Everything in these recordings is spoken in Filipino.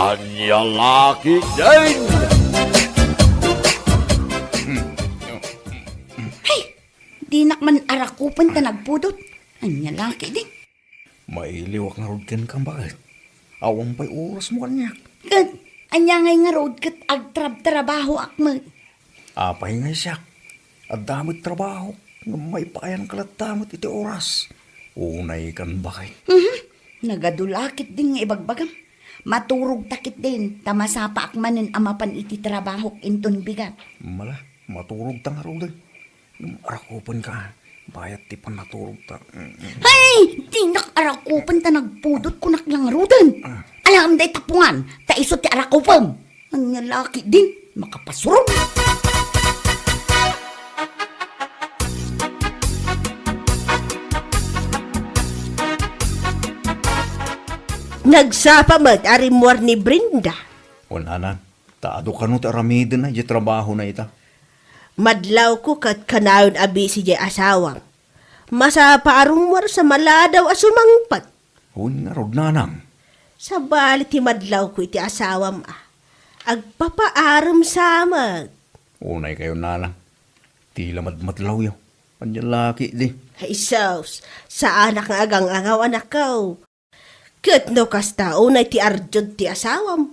Anya laki din! Di nakman arakupan ta nagpudot. Anya laki din. Mailiwak nga rod kang bakit? Awang pa'y oras mo kanyak. Kat, anya ngay nga road kat agtrab-trabaho akmat. Apay nga siya. At damit trabaho. Nga may pakayan kalat damot iti oras. Unay kan bakit? Nagadulakit din nga ibagbagam. Maturog takit din. Tamasapa akmanin amapan iti trabaho inton bigat. Mala, maturog ta nga rod. Arakupan ka. Bayat ti pa naturog ta. Hay! Di nakarakupan ta nagpudot kunak lang rodan. Alam day tapungan. Taisot ti arakupan. Anya laki din. Makapasurong. Nagsapa mat arimuar ni Brenda. Wala na. Taado ka no ti aramidin na. Di trabaho na ita. Madlaw ko kat kanayon abi si jay asawang. Masapa arumwar sa maladaw asumangpat. Hun nga rod nanang. Sa bali ti madlaw ko iti asawam agpapaaram samag. Unay kayo nanang. Tila madmatlaw yaw. Anya laki di. Ay saus, sa anak nga agang-angaw anak ko. Kat no kasta unay ti arjod ti asawam.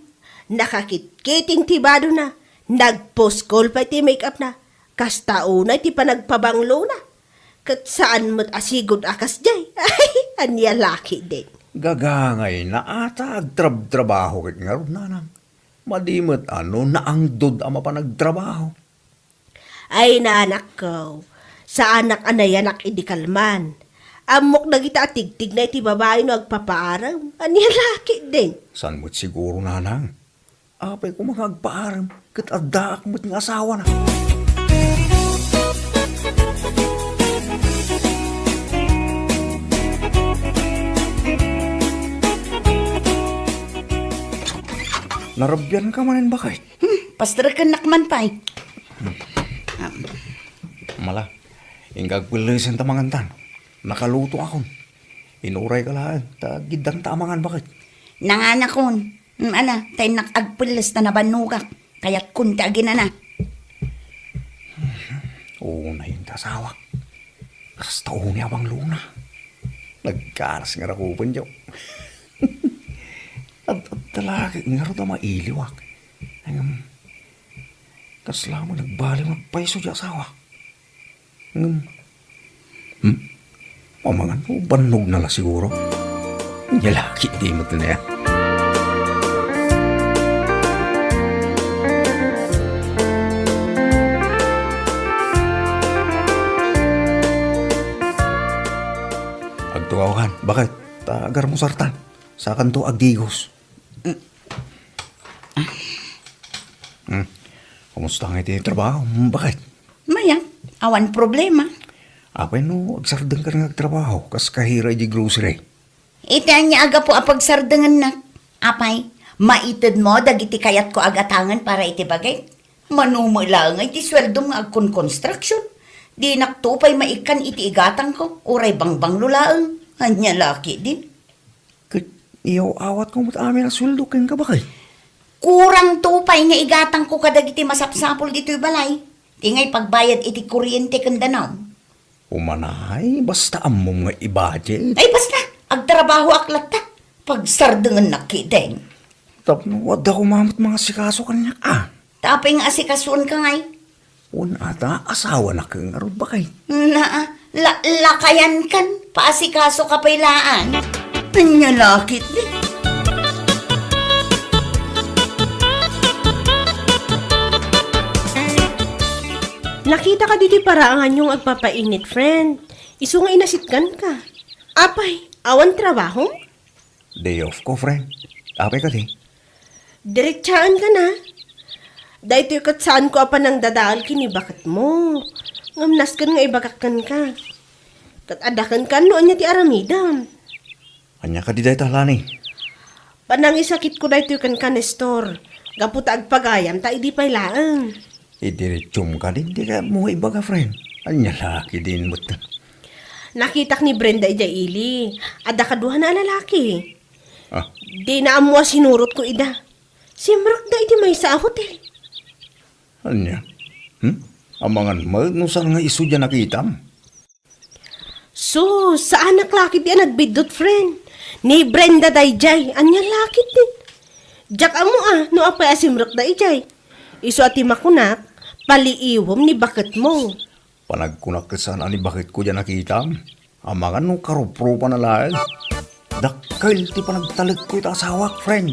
Nakakitkiting ti bado na. Nag-post call pa ti make-up na. Kasta unay ti panagpabanglo na. Kat saan mo't asigod akas jay. Ay, anya laki din. Gagangay na ata agtrab-trabaho kit nga rod nanang. Madimot naangdod ama pa nagtrabaho. Ay naanak ko, sa anak anay anak idikalman. Amok na kita tigtig na iti babae no agpapaaram. Anya laki din. San mo't siguro nanang? Apay ko magpaaram kat addaak mo't nga asawa na. Narabyan ka manin bakit? Pastra ka nakman pa eh. Mala, ingag pilisan tamangantan. Nakaluto akon. Inuray ka lahat. Tagidang tamangan bakit? Nanganakon. Ana, tayo nakagpilis na nabanugak. Kaya't kunti agin na. Oo na yung tasawak. Basta uni abang luna. Nagkaras nga rakupan diyo. At talaki nga rin na mailiwak. Kasla mo nagbali magpaiso di asawa. Mamangan mo, banog na la siguro. Nilaki di mo ito na yan. Agtukaw kan, bakit? Tagar mo sartan. Sa kanto agdigos. Kumusta nga ito yung trabaho? Bakit? Maya, awan problema. Apay no, agsardang ka rin agtrabaho. Kas kahira di grocery. Ita niya aga po apagsardangan na. Apay, maitid mo dagiti kayat ko agatangan para iti bagay. Manumula nga iti sweldo nga agkon construction. Di naktupay maikan iti igatang ko. Uray bangbang lulaang. Anya laki din. Iyaw awat ko mo't amin ang sweldo kang kabakay. Kurang tupay nga igatang ko kadag iti masapsapol dito'y balay. Tingay pagbayad iti kuryente kandanaw. Umanay, basta amom nga i-budget. Ay basta, agtrabaho aklat ta. Pagsardangan nakiteng. Tapno, wad ako mamot mga sikaso kanyak Tapay nga asikasuan ka ngay. Ata, asawa na kang arod bakay. Lakayan kan, paasikaso kapailaan. Anya lakit din. Nakita ka diti paraangan yung agpapainit, friend. Isu nga inasitkan ka. Apay, awan trabaho? Day off ko, friend. Apay ka di. Diretsaan ka na. Dahil ito'y katsaan ko apa nang dadaal kinibakat mo. Ngamnas kan nga ibagakan ka. Katadakan ka noon niya ti aramidam. Anya ka di dahi tahlani. Panang isakit ko dahil ito'y kan ka, Nestor. Gaputa agpagayam, ta idi pailaan. Idiritsum ka din, di ka mo ibaga, friend. Anya laki din mo. Nakitak ni Brenda ija ili. Ada kaduhan na lalaki. Ah, Di na amwa sinurot ko ida. Simrok na iti may sa hotel. Anya? Amangan mo, nung saan nga iso dyan nakitam? So, saan naklakit yan nagbidot, friend? Ni Brenda dayjay, anya lakit din. Jak amo no apay asimrok dayjay. Iso ati makunak, paliiwom ni bakit mo. Panagkunak saan ani bakit ko dyan nakitam? Amangan nung karupro pa na lahat. Dakil ti panagtalag ko ita asawak, friend.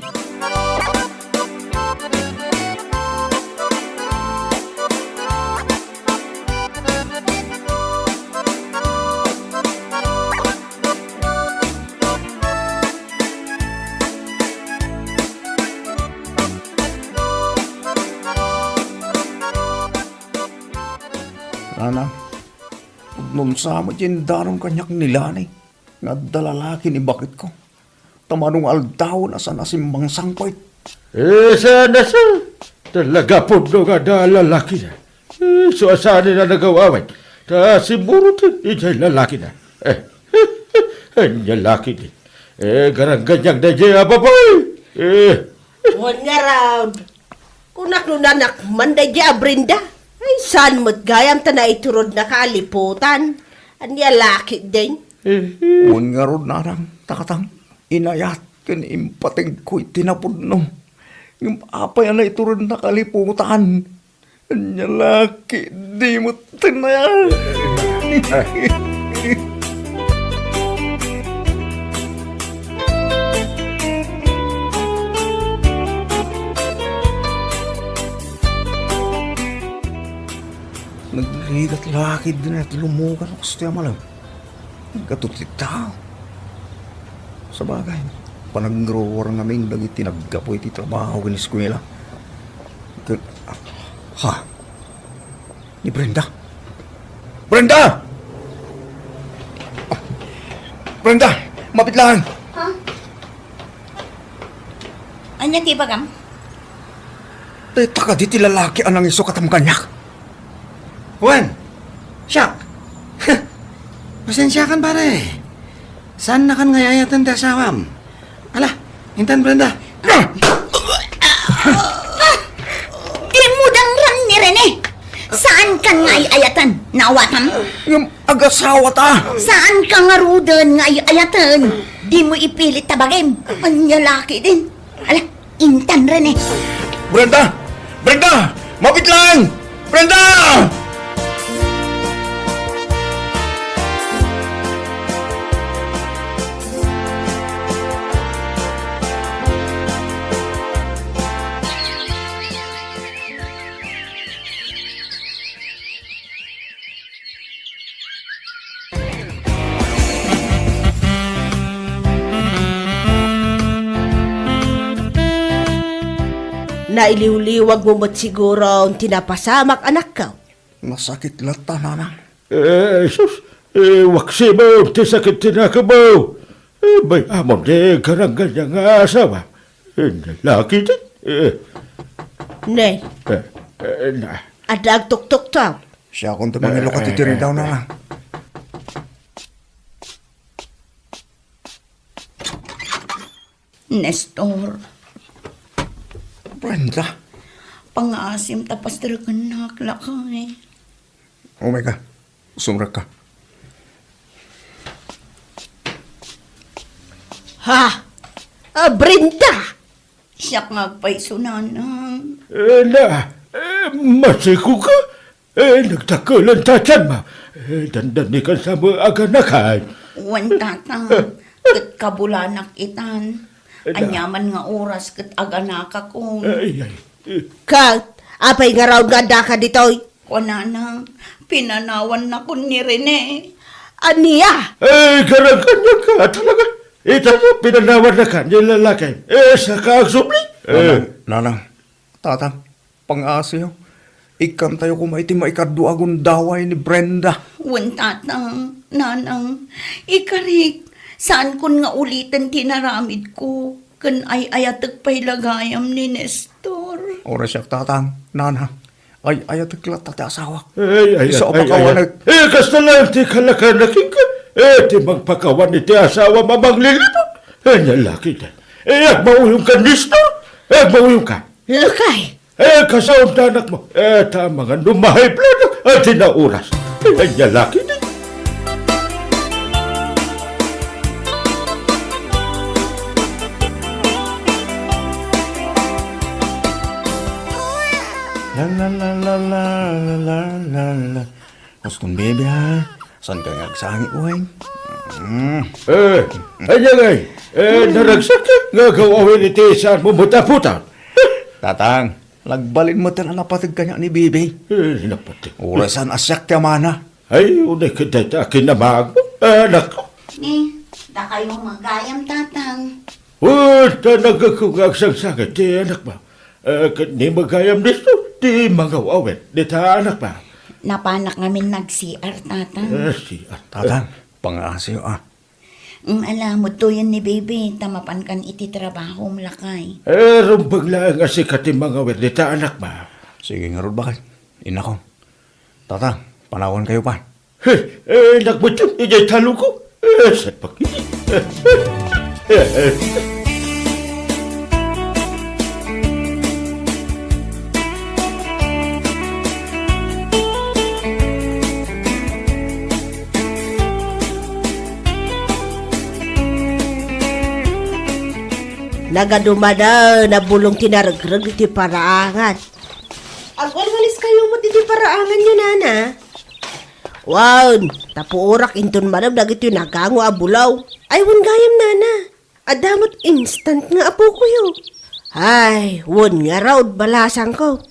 Nana, nun sama dyan darong kanyak nila ni. Nga dalalaki ni bakit ko. Tamanong aldaw na sa nasimbang sangkoy. Sana sa talaga po nga na lalaki na. So asanin na nagawaway. Ta siguro ito lalaki na. Lalaki din. Garang-ganyang na dyan baboy. Wan nga round. Kunak nunanak man dayjay Brenda. Ay, saan mo't gayam ta na iturod na kaliputan? Anya lakit din. Un nga ron narang takatang inayat kan impating ko'y tinapod no. Yung apay na ito rin nakaliputan. Anya laki, di mo tinayat. Nagligat laki din at lumukan ako sa tiyan malam. Nagkatutit tao. Sa bagay, panag-grower namin lagi tinaggapoy ti trabaho kan eskwela. Ha? Ni Brenda? Brenda! Brenda! Mapit lang! Ha? Anya ti bagam? Taka di ti lalaki anang iso katam kanyak. Juan! Siyak! Pasensya kan pare. Saan na kan ngayayatan ti asawam? Ala, intan Brenda. Di mo dang ran ni Rene. Saan ka nga ayatan? Naawatan? Yung agasawa ta! Saan ka nga rudan nga ayatan? Di mo ipilit tabagim. Anya laki din. Ala, intan Rene. Brenda! Brenda! Mapit lang! Brenda! Nailiwliwag mo mo't siguro ang tinapasamak anak ka. Masakit lata, nanang. Sus, waksi mo, ti sakit tinakabaw. Bay amon di garang-ganyang asawa. Lalaki din. Ne, Na. adag tuktok tao. Siya kung tumangilo ka titiri daw, nanang. Nestor, Brenda. pangasim tapas daragan naklakay. Oh my God. Sumrak ka. Ha? Brenda! Siya ngagpaiso nanang. Masiko ka? Nagtakalan tatyan ma. Dandan ni kan sa mga aganakan. Wantata, kat kabulanak itan. Anyaman nga oras kat aganaka kong. Ay. Kat, apay nga raw ganda ka ditoy. Kunanang, pinanawan na ko ni Rene. Aniya? Garang-ganyang ka talaga. Ito na pinanawan na ka ni lalaki. Sa kaagsubli. Nanang. Tatang. Pang-asiyo. Ikan tayo kumaiti maikadua agundaway ni Brenda. Wantatang, nanang, ikarik, saan kun nga ulitan tinaramid ko, kan ay ayatag pa'y lagayam ni Nestor. Oras siya, tatang. Nanang. Ay, ayatiklat tati asawa. Ay. Isa o pakawanag. Kasta lang ti kalakanaking ka. Ti magpakawan ni ti asawa mamang lilipot. Lalaki na. At maulong ka nisto. Mawiyong ka. Lakay! Kasaon na anak mo. Tama nga, lumahay plano at tinauras. Ang lalaki din. La la la la la la la la la. Kustong baby ha. Saan ka ngagsangi uwing? Ayan ngay. Naragsakit nga gawawin iti saan mo mutaputan. Tatang, lagbalin mo tan napatig kanya ni Bibi. Napati. Urasan asyak ti amana. Ay, unay kita kinamag mo. Anak ko. Da kayong magayam, tatang. Wala nagkakugag sang sakit ti anak ba? Ni magayam dito, di mga wawin. Di ta anak ba? Napanak ngamin nag-CR, tatang. Siya. Tatang, pangasiyo ah. Alam mo to yan ni baby, tamapan kan iti trabaho lakay. Rumbag lang nga si kati mga win. Di ta anak ba? Sige nga ron bakit? Ina ko. Tatang, panawan kayo pa. Nagmutin, ijay talo ko. Saan pa kini? Nagadumada na bulong tinaragrag iti paraangan. Agwalwalis kayo mo iti paraangan nyo, nana. Wan, tapuorak inton manam dagiti nagango abulaw. Ay, wan gayam, nana. Adamot instant nga apo ko yo. Ay, wan nga raud balasang ko.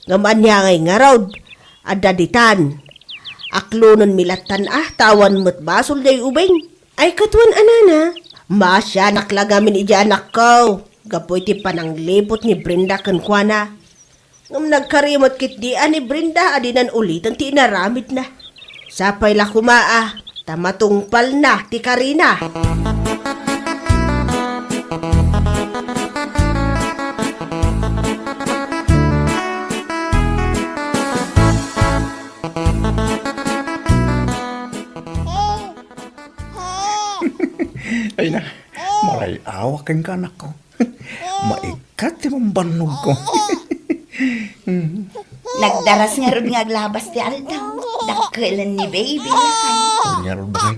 Ngaman niya ngay nga raud. Adaditan. Aklunon milatan tawan mo't basol day ubeng. Ay, katwan anana. Masya naklagamin ija anak ko. Gapoy ti pananglipot ni Brenda kankwana. Ngam nagkarimot kit di ni Brenda adinan ulitan ti inaramid na. Sapay la kumaa, tamatungpal na ti Karina. Ay na, maray awak kang kanak ko. Maikat ti mambanog ko. Nagdaras nga ron nga aglabas ti Aldaw. Dakilan ni baby lakay. Kanya ron bakit?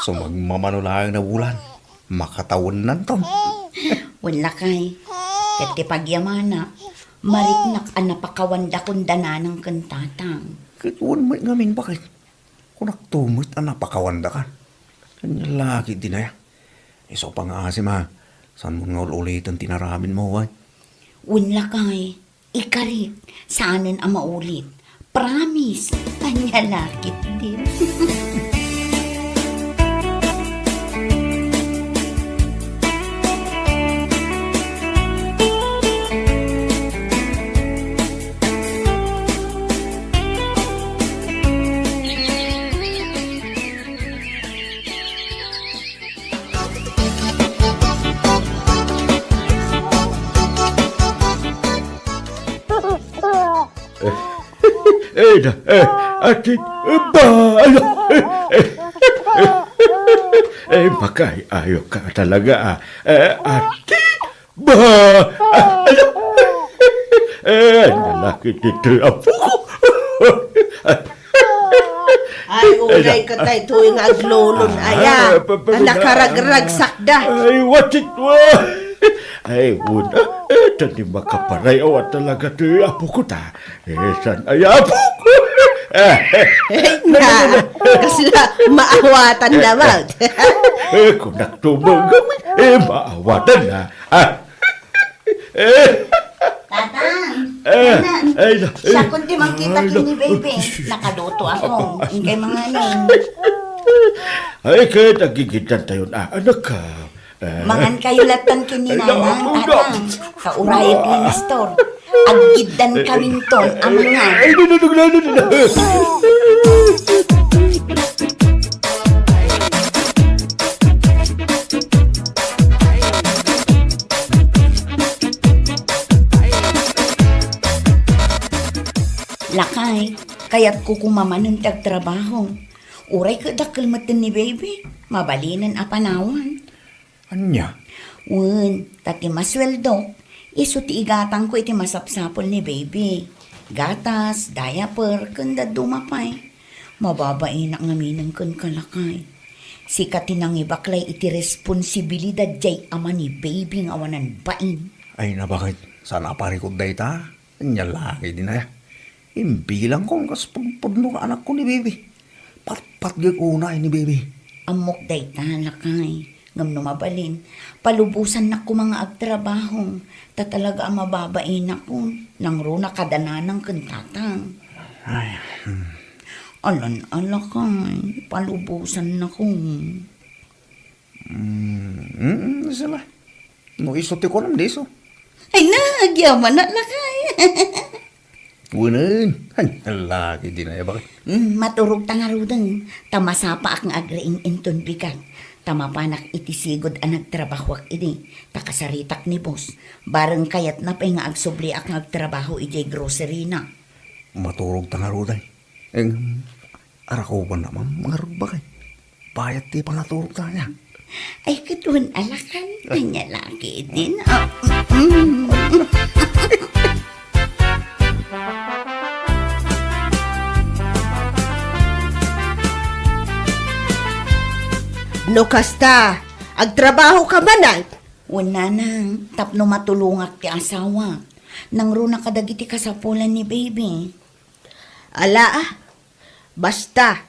So magmamanulang na bulan. Makatawan nan to. Wala kay. Kati pagyamana. Mariknak anapakawanda kundana ng kantatang. Katuan mo ngamin bakit? Kung naktumot napakawanda ka. Kanya lagi din na yan. Iso pa nga asim ha. Saan mo nga ulitan tinaramin mo, ay? Wala kay. Ikarit. Saanin ang maulit. Promise. Kanya lakit din. Atin, ba, makay, ayaw ka talaga, atin, ba, lalaki dito, apo ko. Ay, ulay ka tayo tuwing aglulon aya. Nakaragrag sakda. Ay, what it was? Ay, una, tani makaparay awa talaga ito, apo ko ta. San ay apo ko? Na, kasi maawatan naman. Kung nagtumong kami, maawatan na. Tatang! Sa kundi makita kini baby. Nakaluto ako. Ingkay mga nun. Ay, kaya nagigitan tayo na, anak ka. Mangan kayo latan kini nanang, tatang. Kaurayag ni Nestor. Aggidan kaming ton, amangan. Ay, Lakay, kaya't kukumamanan tagtrabaho. Uray ka dakil matin ni baby. Mabalinan a panawan. Anya? Wen, tati masweldo. Iso ti igatang ko iti masapsapol ni baby. Gatas, diaper, kanda dumapay. Mababain ang aminan kun kalakay. Sikat tinang ibaklay iti responsibilidad jay ama ni baby ng awanan bain. Ay na bakit? Sana parikod day ta? Nyalaki din na ya. Imbilang kong kas pagpudno ka anak ko ni baby. Patgag unay ni baby. Amok day talakay. Ngam mabalin. Palubusan na ko mga agtrabahong. Tatalaga ang mababain ako. Nang runa kadananang kantatang. Ay, Alakay. Palubusan na ko. sila. No isote ko nam deso. Ay nagyaman na lakay. Wunan. Ay, laki din na ya bakit? Maturog tangarudeng. Tamasapa akong agreing inton bigat. Tamapanak iti sigod ang nagtrabahwak ini. Takasaritak ni boss. Bareng kayat na pa nga agsubli ak nagtrabaho iti grocery na. Maturog tangaruday. Arako ba naman mangarog ba kay? Bayat di pa naturog ta niya. Ay katun alakan. Kanya lagi din. No kasta, agtrabaho ka ba na? Wala nang tapno matulungak ti asawa. Nang runa kadagiti kasapulan ni baby. Ala basta.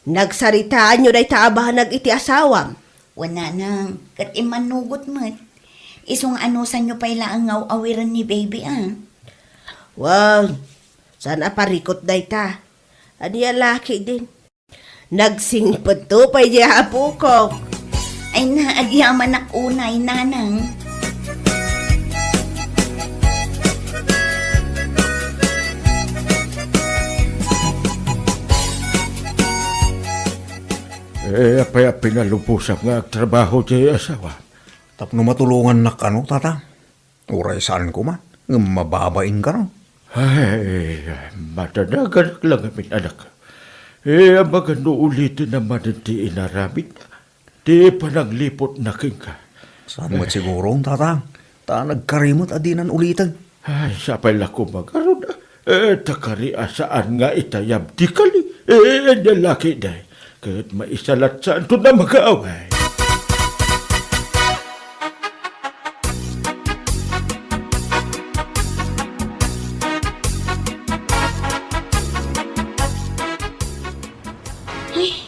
Nagsaritaan nyo na itaabahan iti asawam. Wala nang kat imanugot mo't. Isong anusan nyo pa'y ang awiran ni baby Wow, sana parikot na ita. Aniya laki din. Nagsingpad to pa'y dihapo ko. Ay naagyaman ak unay nanang. Apay pinalupusan nga trabaho di asawa. Tapno matulungan na kano, tata? Uray saan ko man? Nga mababain ka no? Ay, matanagan lang amin anak. Ang magano ulitin naman di inaramid. Di pa naglipot na king ka. Saan mo siguro, tata? Ta nagkarimot adinan ulitan. Ay, sapay lang ko magaroon. Takari asaan nga itayab di kali. Nalaki dahi. Kahit maisalat saan to na mag-aaway.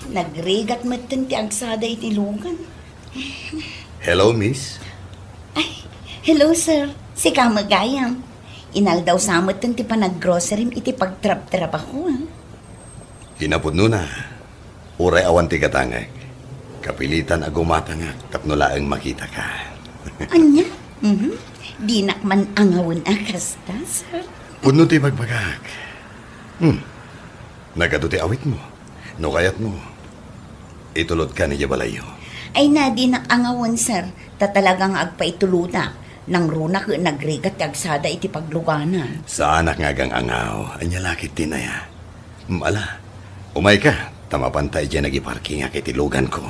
Nagrigat mo ti agsada itilugan. Hello, miss. Ay, hello sir. Si Kamagayam. Inal daw samot ti panag-grocery iti pagtrap-trap ako. Hinapod na. Uray awan ti katangag. Kapilitan agumata nga. Tapno laang makita ka. Anya? Di nakman angawon akasta, sir. Pudno ti magbagak. Nagado ti awit mo. No kayat mo. Itulod ka ni Jabalayo. Ay na di nakangawon, sir. Tatalagang agpaituluda. Nang runa ko nagrigat ti agsada iti pagluganan. Sa anak nga gang angaw. Anya lakit tinaya. Ala. Umay ka. Tamapantay dyan nagiparking nga kitilugan ko.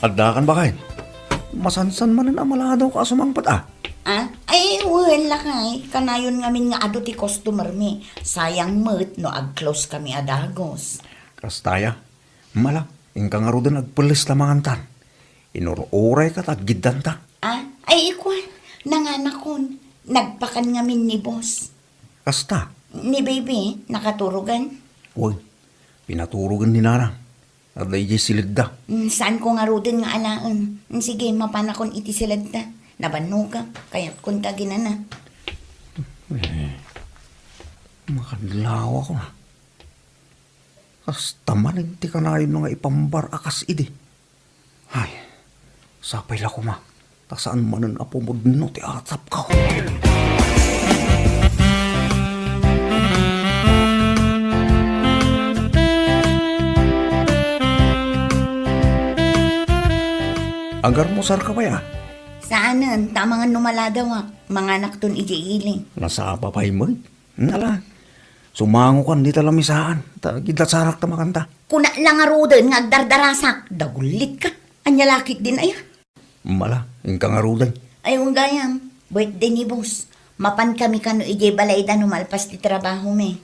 Adda kan ba kain? Masansan man na maladaw ka sumangpat Ay, wala kay. Kanayon ngamin nga ado ti customer mi. Sayang mo't no ag-close kami adagos. Kastaya, mala, ingka nga roda nagpulis lamangan tan. Inururay ka taggidan ta. Ay ikwan. Nanganakon. Nagpakan ngamin ni boss. Kasta, Ni baby, nakaturugan. uy, pinaturugan ni Narang. Aday di silid da. Saan ko nga rodin nga alaan? Sige, mapanakon iti silad ta. Nabano ka, kaya kunta ginana. Makadlawa ko na. Kasta man ti ka na yun nga ipambar akas idi. Ay, sapay la ko ma. Ta saan manan apumod no ti atap ka. Agar mo sar ka ba ya? Saanan, tamangan numaladawa. Mga anak ton ijiiling. Nasa papay mo. Nala. Sumango kan di talamisaan. Kita sarak ta makanta. Kuna lang nga roden nga agdardarasak. Dagulit ka. Anyalakit din ay. Mala, ingka nga ruday. Ayong gayam. Birthday ni boss. Mapan kami kano ije balayda numalpas di trabaho me.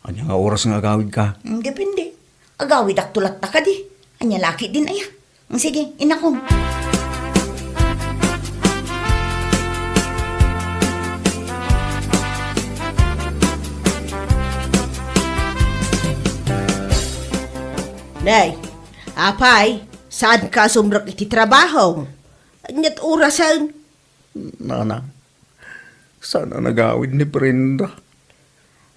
Anya nga oras nga agawid ka. Depende. Agawid ak tulat ta ka di. Anyalakit din ay. Sige, inakom. Nay, apay, saan ka sumrok iti trabaho? Anyat orasan? Nana, sana nagawid ni Brenda.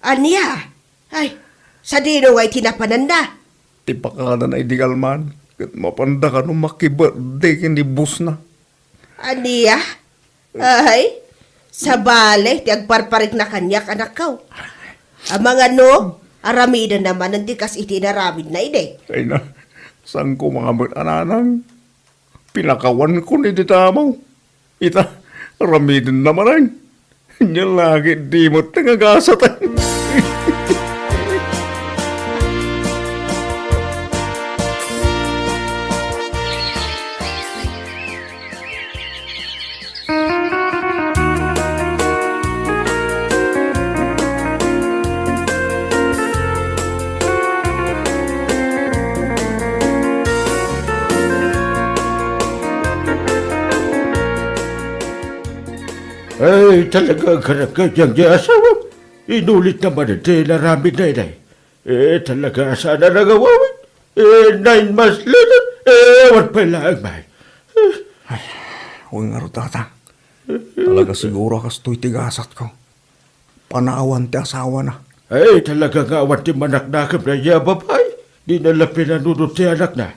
Anya? Ay, sa dino nga itinapanan na. Tipakanan ay di kalman. Kat mapanda ka nung makibirthday kini bus na. Anya? Ay, sa bale, ti agparparik na kanyak anak kaw. Ang mga no, aramida naman ang tikas itinaramid na ide. Ay na, saan ko mga mag-ananang? Pinakawan ko ni ditamaw. Ita, ramidin naman ay. Nya lagi di mo tangagasatan. Ay, talaga karagayang di asawa. Inulit naman ito naramid na inay. Talaga sana nagawawin. 9 months later, ewan pa lang, may. Huwag nga ro tata. Talaga siguro kas to'y tigasat ko. Panaawan ti asawa na. Ay, talaga nga awan ti manaknakam na iya, babay. Di nala pinanunod ti anak na.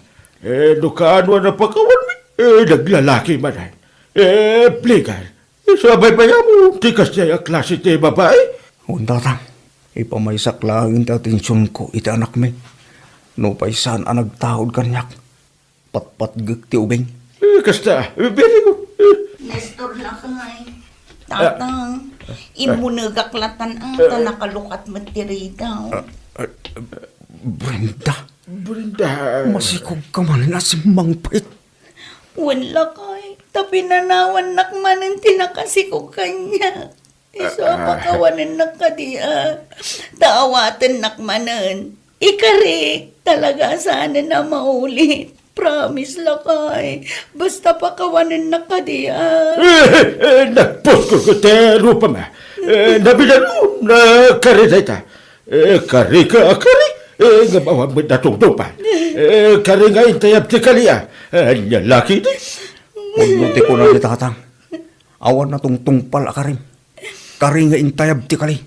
Nukaano na pagkawan mi. Naglalaki man ay. Pligan. Sabay ba mo, tikas niya yung klase ti babay? Huwag tata. Ipamaysak lang yung atensyon ko iti anak mi. No paisan ang nagtahod kanyak. Patpat ti ubing. Kasta, very good. Nestor lang ka nga eh. Tatang, imunagaklatan ata nakalukat matirita. Brenda, Brenda. masikog ka man na si Mang Pait. Wala kay. Tapi nanawan nakmanan tinakasikog kanya. Iso pakawanan nakadiya. Taawatan nakmanan. Ikarik. Talaga sana na maulit. Promise lakay. Basta pakawanan nakadiya. Nagpos ko te rupa ma. Nabilalo na kari na ita. Kari ka, kari. Nga bawa mo na tungtupan. Kari nga intayab ti kaliya. Anya laki di. Huwag ko na ni tatang. Awan na tungtungpal akarim. Kari nga intayab ti kali.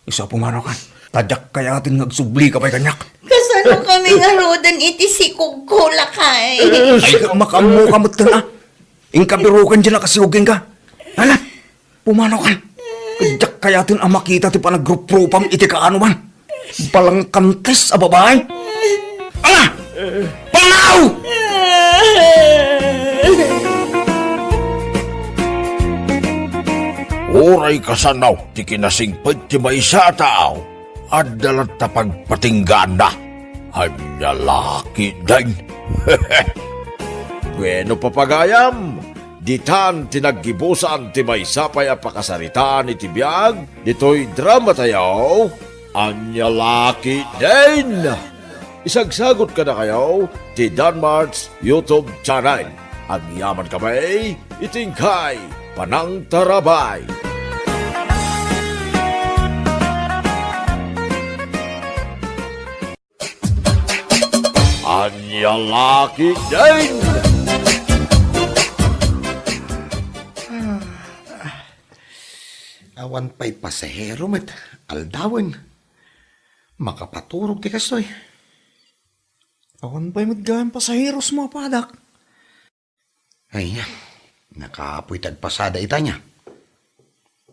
Isa pumano kan. Tadyak kaya atin ngagsubli ka pa'y kanyak. Kasano kami nga rodan iti sikog ko lakay. Ay, makamu kamot ka na. Ingkabirukan dyan na kasigugin ka. Hala, pumano kan. Tadyak kaya atin ang makita ti panagrup-rupam iti kaano man. Balang kantes a babae. Ala! Panaw! Oray kasanaw, ti kinasingpad ti maysa a tao, at dalat ta pagpatinggaan na. Hanya laki din. Bueno papagayam, ditan tinaggibusan ti maysa pay a pakasaritaan iti biyag, dito'y drama tayo, anya laki din. Isagsagot ka na kayo ti Danmart's YouTube channel. Agyaman kamay, itingkay, Panang Tarabay. Anya laki din. Awan pa'y pasahero met, aldawan. Makapaturog ti kastoy. Awan pa'y maggaan pasaheros mo, padak. Ay, nakaapoy tagpasada ita niya.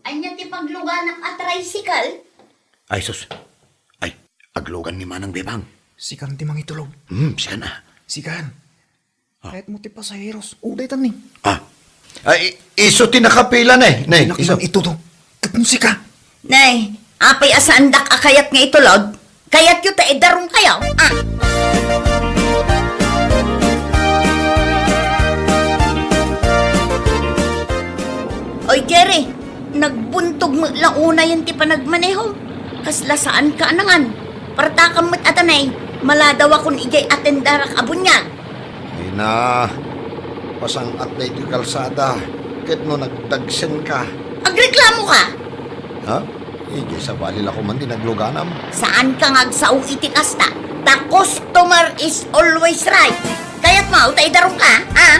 Anya ti pagluganak at tricycle? Ay, sus. Ay, aglogan ni Manang Bebang. Sikan ti mangitulog. Siya na. Sikan. Kahit mo ti pasaheros. Uday tan ni. Ah, Ay, iso tinakapila na eh. Nay, iso. Ito to. Kat musika. Nay, apay asandak akayat nga itulod. Kayat yu ta idarong kayo. Ah. Oy, Jerry, nagbuntog mo lang una yan ti panagmaneho. Kasla saan ka anangan? Parta ka mo't atanay, maladaw akong ijay atendarak abunyag. Ay na, pasang at na ito kalsada. Kat no nagdagsen ka. Agreklamo ka? Ha? Ijay sa balil ako man din nagluganam. Saan ka ngagsaong iti kasta? The customer is always right. Kaya't mo, tayo darong ka, ha?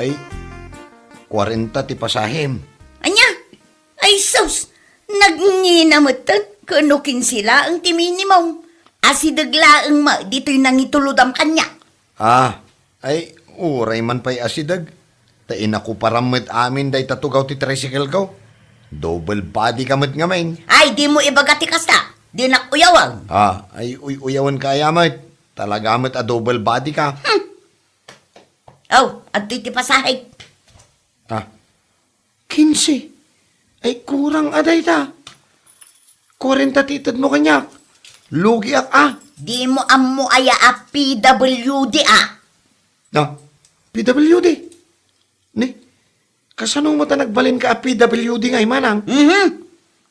Ay, 40 ti pasahim. Anya? Ay sus! Nagninamutan kanukin sila ang ti minimum. Asidaglaang ma, dito'y nangitulodam kanya. Ay, uray man pa'y asidag. Tain ako paramit amin day tatugaw ti tricycle ko. Double body kamit ngamin. Ay, di mo ibagati kasta. Di nakuyawang. Ay, uyawan ka ayamat. Talaga met a double body ka. Oh, at iti pasahig. 15. Ay, kurang aday ta. 40 titad mo kanya. Lugi ak Di mo ammo aya a PWD PWD. Ni, kasanong mo ta nagbalin ka a PWD ngay manang?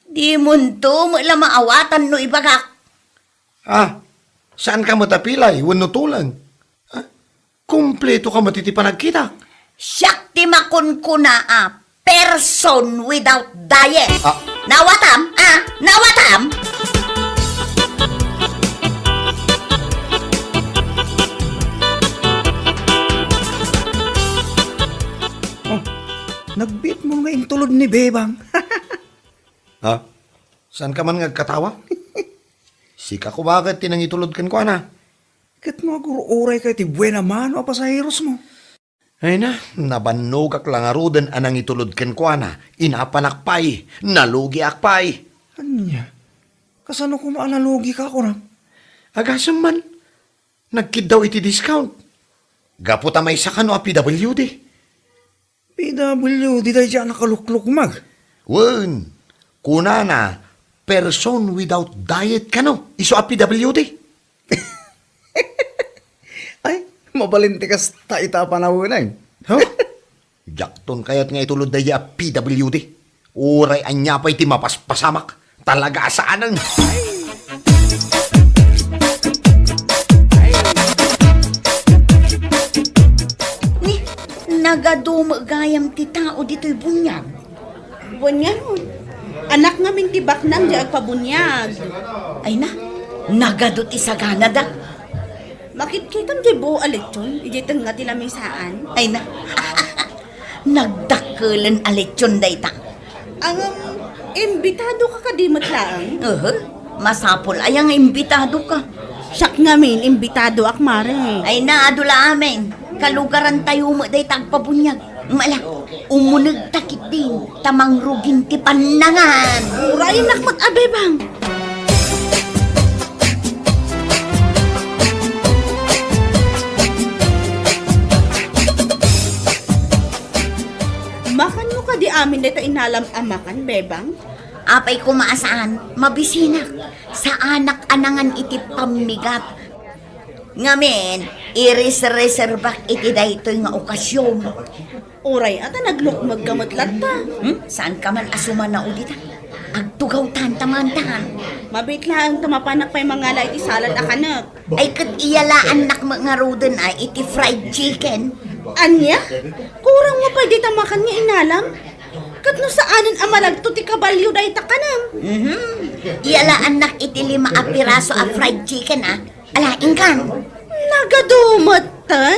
Di mo to mo lang maawatan no ibagak. Saan ka matapilay? Wano tulang? Kumpleto ka matitipan nagkita. Siyak ti makunkuna person without diet. Nawatam? Nawatam? Nagbit mo nga intulod ni Bebang. Saan ka man nagkatawa? Sika ko bakit tinangitulod kan ko, ana? Kat mo agururay kay ti buena mano a pasaheros mo. Ay na, nabanogak lang aruden anang itulod ken ko, ana. Inapanakpay, nalugi akpay. Anya? Kasano ko maalalugi ka ko na? Agasam man, nagkid daw iti discount. Gaputa may sakano a PWD. PWD tayo dyan nakalukluk mag. Wen, kuna na, person without diet ka no, iso a PWD. Ay, mabalintikas ta ita panawunay. Jakton kayat nga itulod na ya PWD. Uray anya pa iti mapaspasamak. Talaga saanan. Ni, nagadumagayam ti tao dito'y bunyag. Bunyag. Anak namin tibak nang di agpabunyag. Ay na, nagadot isagana da. Makit-kitan di buo alitsyon, ijitan nga tila saan. Ay na, nagdakulan alitsyon da ita. Ang imbitado ka kadimot lang. Masapol ayang imbitado ka. Siyak ngamin, imbitado ak mare. Ay na, adula amin. Kalugaran tayo mo day tagpabunyag. Mala, umunag takit din. Tamang rugin ti panangan. Urayin nak mag-abebang. Makan mo ka di amin dito inalam amakan, bebang? Apay kumaasaan, mabisinak. Sa anak anangan iti pamigat. Ngamin, iris-reservak iti daytoy nga okasyon. Uray, ata naglukmag gamot latta. Saan ka man asuman na udita? Agtugaw taman. Mabit lang tamapanak pa'y mga la iti salad akanak. Ay kat iyalaan nak mga roden ay iti fried chicken. Anya? Kurang mo pwede tamakan nga inalam? Kat no saanan amalagto ti kabalyo dahi takanam. Iyalaan nak iti 5 a piraso a fried chicken Alaing kan. Nagadumatan?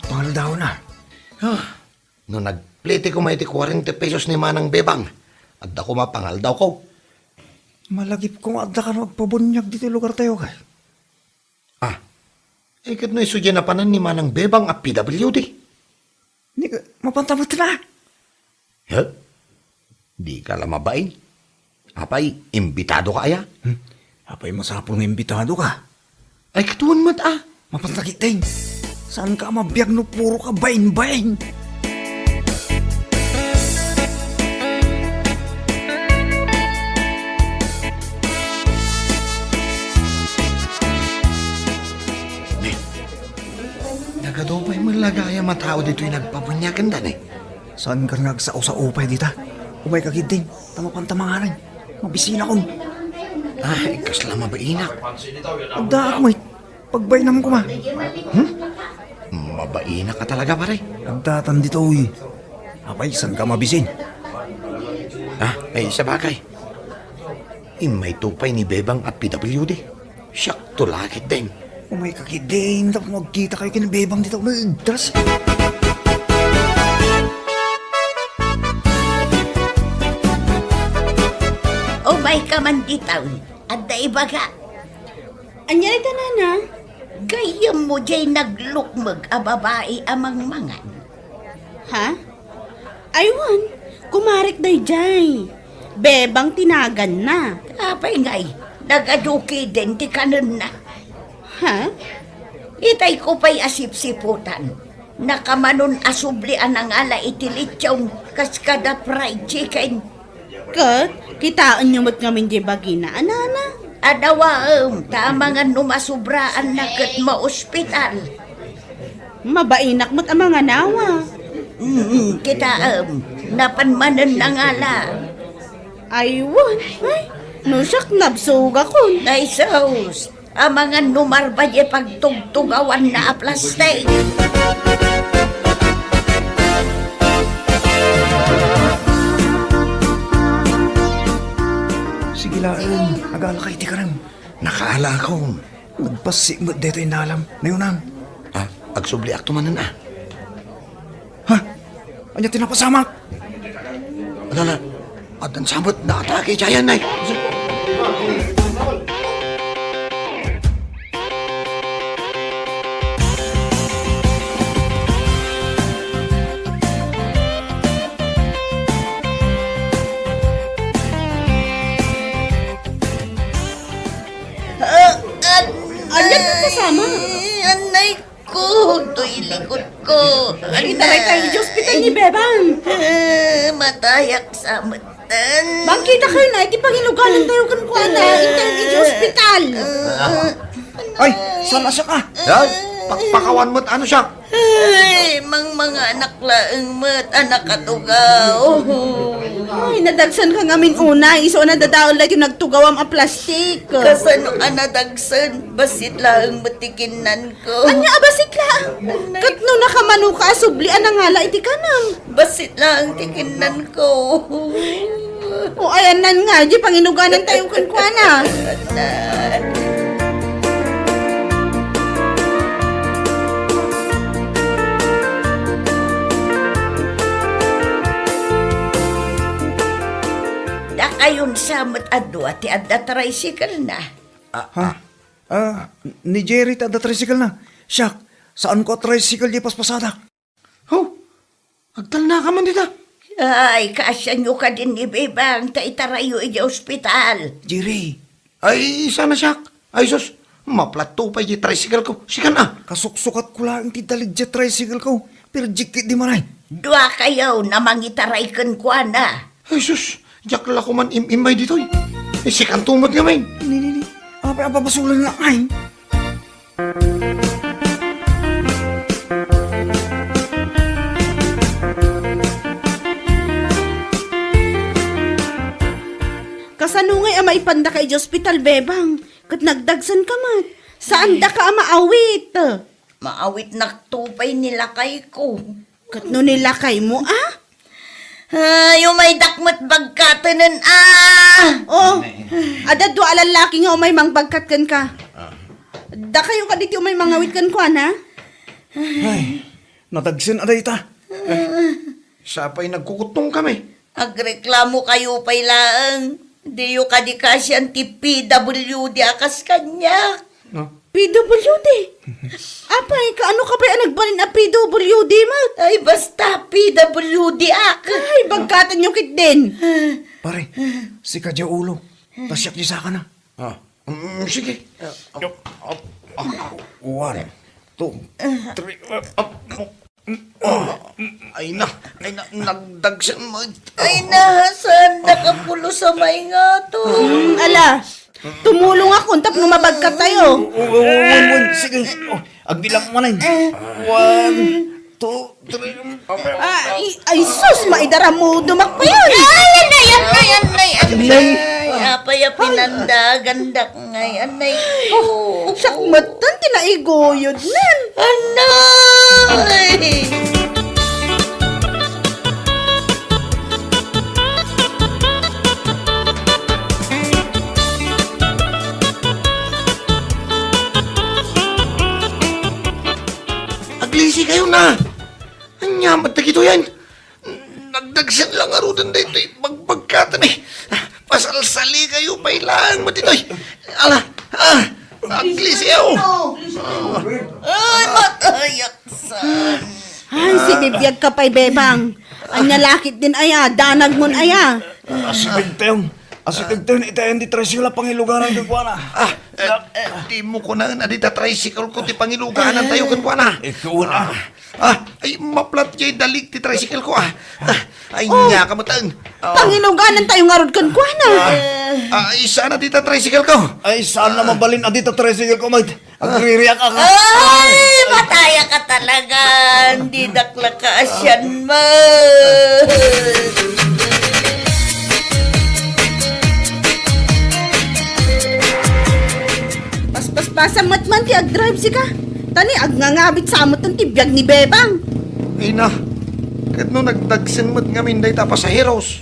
Mahal daw na. No nagplete ko may iti 40 pesos ni manang bebang. At ako mapangal daw ko. Malagip kong adda ka magpabunyag dito lugar tayo kay. Ah, kat no isudya na panan ni Manang Bebang a PWD. Hindi ka, mapantamot na. Huh? Di ka lang mabain. Apay, imbitado ka aya? Apay masapol ng imbitado ka. Ay, katuan mat ah. Mapantakiting. Saan ka mabiyag no puro ka bain-bain? Nagadopay malagaya matao dito yung nagpabunyagan dan eh. Saan ka nagsao sa upay dita? Umay kagiting, tamapantamangaran. Mabisina kon. Ay, kasla mabainak. Agda ako may, pagbay naman ko ma. Mabainak ka talaga pare. Agdatan dito uy. Apay, saan ka mabisin? Ah, ay sa bagay. May tupay ni Bebang at PWD. Siyak tulakit din. Umay kagiting, tapos magkita kayo kinabebang dito. Nagdras. O may ka man ditaw, at daibaga. Anya ito na. Gayam mo jay naglukmag a babae amang mangan. Ha? Aywan, kumarik day jay. Bebang tinagan na. Apay ngay, nagaduki din ti kanon na. Ha? Itay ko pa'y asip-siputan. Nakamanon asublian ang ala itilitsyon kaskada fried chicken. Kat, kitaan nyo mat ngamin di bagina, anana. Adawaam, tamangan numasubraan na kat ma-ospital. Mabainak mat ang mga nawa. Kitaam, napanmanan na ngala. Aywan, ay, nusak nabsuga ko. Nay sauce, amangan numarbadye pagtugtugawan na aplastay. Sige lang, agala kay tikaram. Nakaala ko. Nagpasik mo dito yung nalam. Nayunan. Ah, agsubli akto manan ah. Ha? Anya tinapasamak? Alala, at ang samot na atake jayan ay. Anyan mo kasama? Anay ko, to'y likod ko. Itaray kayo di hospital ni Bebang. Matayak sa matan. Bangkita kayo na, iti pangiluganan tayo kan kuha na, itang di hospital. Ay, saan na siya ka? Ay, pakpakawan mo't ano siya? Ay, mga anak laeng mat, anak katugaw. Ay, nadagsan ka ngamin una, iso na dadaon lang yung nagtugawam ang plastik. Kasano anadagsan, basit laeng matikinan ko. Anya abasit lang. Kat no nakamano ka, sublian na ngala iti kanang. Basit laeng tikinan ko. O ayan nan nga, di panginuganan tayo kan kuha na. Ayon sa matado at adda tricycle na. Ha? Ni Jerry tada tricycle na. Siyak, saan ko tricycle di paspasadak? Oh, agtal na ka man dita. Ay, kasya nyo ka din ni Bebang, taitarayo iya ospital. Jerry, Ay, sana siya. Ay, sus, maplato pa yung tricycle ko. Sikan ah. kasuksukat ko lang ti dalig tricycle ko. Pero jikit di maray. Dua kayo na mangitaray kan kwa na. Ay, sus, jakla ko man imay dito. Sikan tumot nga man. Ni. Apa basulan na ay. Kasanungay ama ipanda kay hospital Bebang. Kat nagdagsan ka mat. Saan da ka maawit? Maawit na tupay nila kay ko. Kat no nilakay mo ah? Ay, may dakmat bagkatanan ah! Oh, ada dua lalaki nga umay mangbagkat kan ka. Da kayo ka dito umay mangawit kan ko na? Ay, natagsin aday ita. Sa pa'y nagkukutong kami. Agreklamo kayo pay laang. Di yung kadikasyan ti PWD akas kanya. PWD. Apay, kaano ka ba nagbalin na PWD, mat? Ay, basta PWD ak. Ay, bagkatan yung kit din. Pare, si Kadya Ulo. Tasyak niya sa akin na. Sige. 1, 2, 3, Ay na, nagdagsan mo. Ay, nahasan nakapulo sa may nga to. Ala, tumulong ako, tap numabagkat tayo. Sige, agbilang mo na yun. 1, 2, 3, Ay, sus, maidara mo, dumak pa yun. Apay pinanda, gandak ngay, anay ko. Sakmatan, tinaigoyod nan. Anay! Aglisi kayo na. Anyamat na kito yan. Nagdagsan lang arudan dito. Magpagkatan eh. Pasalsali kayo pa ilang matinoy. Ala, aglisi kayo. Ay, matayak san. Ay, si bibiyag ka pa'y bebang. Anya lakit din aya, danag mon aya. Asigig tayo. Itayan di tresyola pangiluganan ng buwana. Di mo ko na adita tricycle ko ti pangiluganan tayo kan buwana. Ikaw na. Ay, maplat jay dalik ti tricycle ko Ay, nya kamutan. Pangiluganan tayo ngarod kan kuana. Isa na dita tricycle ko. Ay, saan na mabalin adito tresyola ko, mate? Agririyak ako. Ay, mataya ka talaga. Hindi dakla ka asyan mo. Paspasan matman ti ag-drive si ka. Tani, agnangabit sa amot ang tibiyag ni bebang. Ay na, kat no nagdagsan mo't ngamin day tapos sa heroes.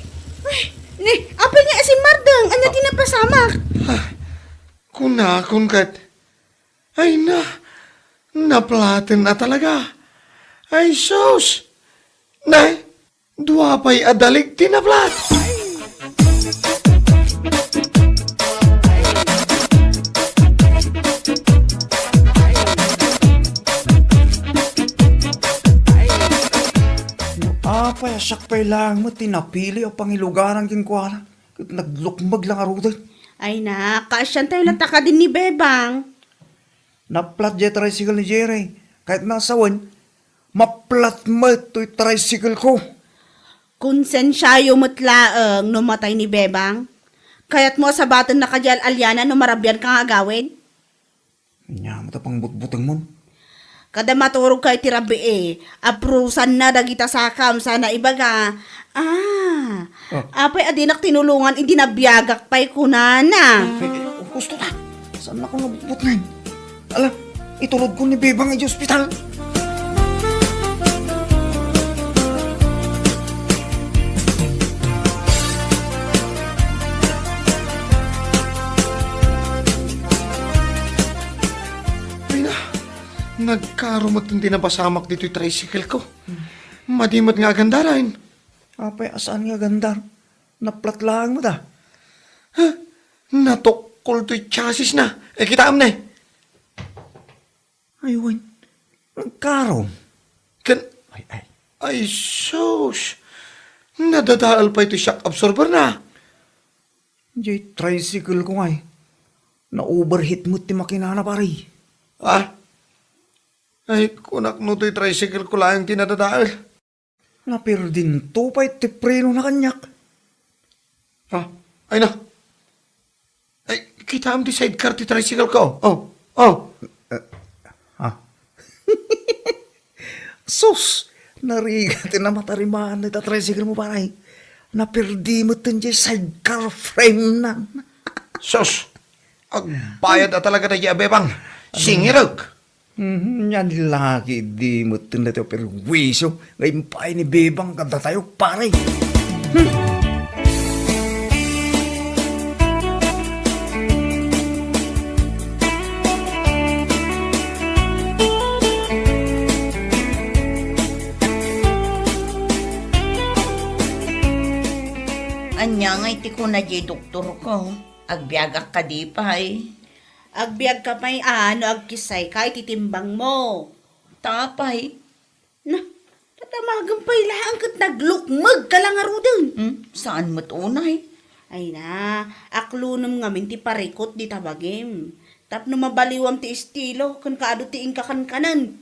Ni, apel niya si Mardang, anya tinapasamak. Kun kat. Ay na, naplatin na talaga. Ay sus. Nay, dua pa'y adalig tinaplat. Apay, asak pa'y lang mo, tinapili o pangilugaran king kuwana. Naglukmag lang arudan. Ay na, kaasyan tayo lataka din ni bebang. Naplat jay tricycle ni Jerry. Kahit nasawan, maplat mo ito'y tricycle ko. Konsensyayo mo't laang numatay ni bebang. Kaya't mo sa batan na kadyal alyana no marabyan kang agawin. Nya, matapang butbutang mo. Kada maturog kay tirabi aprusan na dagita sakam sana ibaga. Apay adinak tinulungan hindi nabiyagak pa'y kunana. Gusto ta. Saan ako nabutbut na yun? Alam, itulog ko ni Bebang ay hospital. Ay na, nagkarumot hindi na pasamak dito yung tricycle ko. Madimot nga gandaran. Apay, asaan nga gandar? Naplat lang mo da. Natukol to'y chassis na. Kita am na eh. Aywan, nagkaroon. Ay, sus. Nadadaal pa ito shock absorber na. Jay, tricycle ko nga eh. Na-overheat mo ti makinana pare. Ay, kunak no to'y tricycle ko lang tinadadaal. Napirdin to pa iti preno na kanyak. Ay na. Ay, kita am di sidecar ti tricycle ko. Sus! Narigat na matarimaan na ita tricycle mo pare. Napirdi mo ito dyan sidecar frame na. Sus. Agbayad na talaga na bebang. Singirag. Yan lagi di mo ito na ito perwisyo. Ngayon pa ni Bebang kada tayo pare. Anya Anya nga iti ko na di doktor ko. Agbiagak ka di pa eh. Agbiag ka pa'y agkisay kahit titimbang mo. Tapay. Na, tatamagang pa'y lang kat naglukmag ka lang arudin. Saan mo't unay? Ay na, aklunom ngamin ti parikot di tabagim. Tapno mabaliwam ti estilo, kan kaado ti ingkakan-kanan.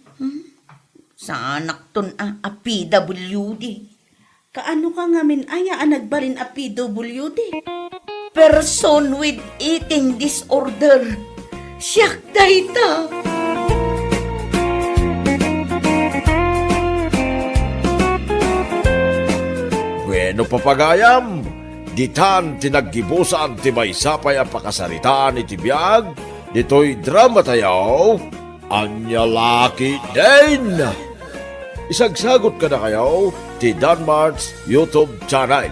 Sa anak ton a PWD. Kaano ka ngamin aya nagbalin a PWD? Person with eating disorder. Siyak dayta. Bueno papagayam, ditan tinaggibusan ti maysapay a pakasaritaan iti biag, dito'y drama tayaw, anya laki din. Isagsagot ka na kayo ti Danmar's YouTube channel.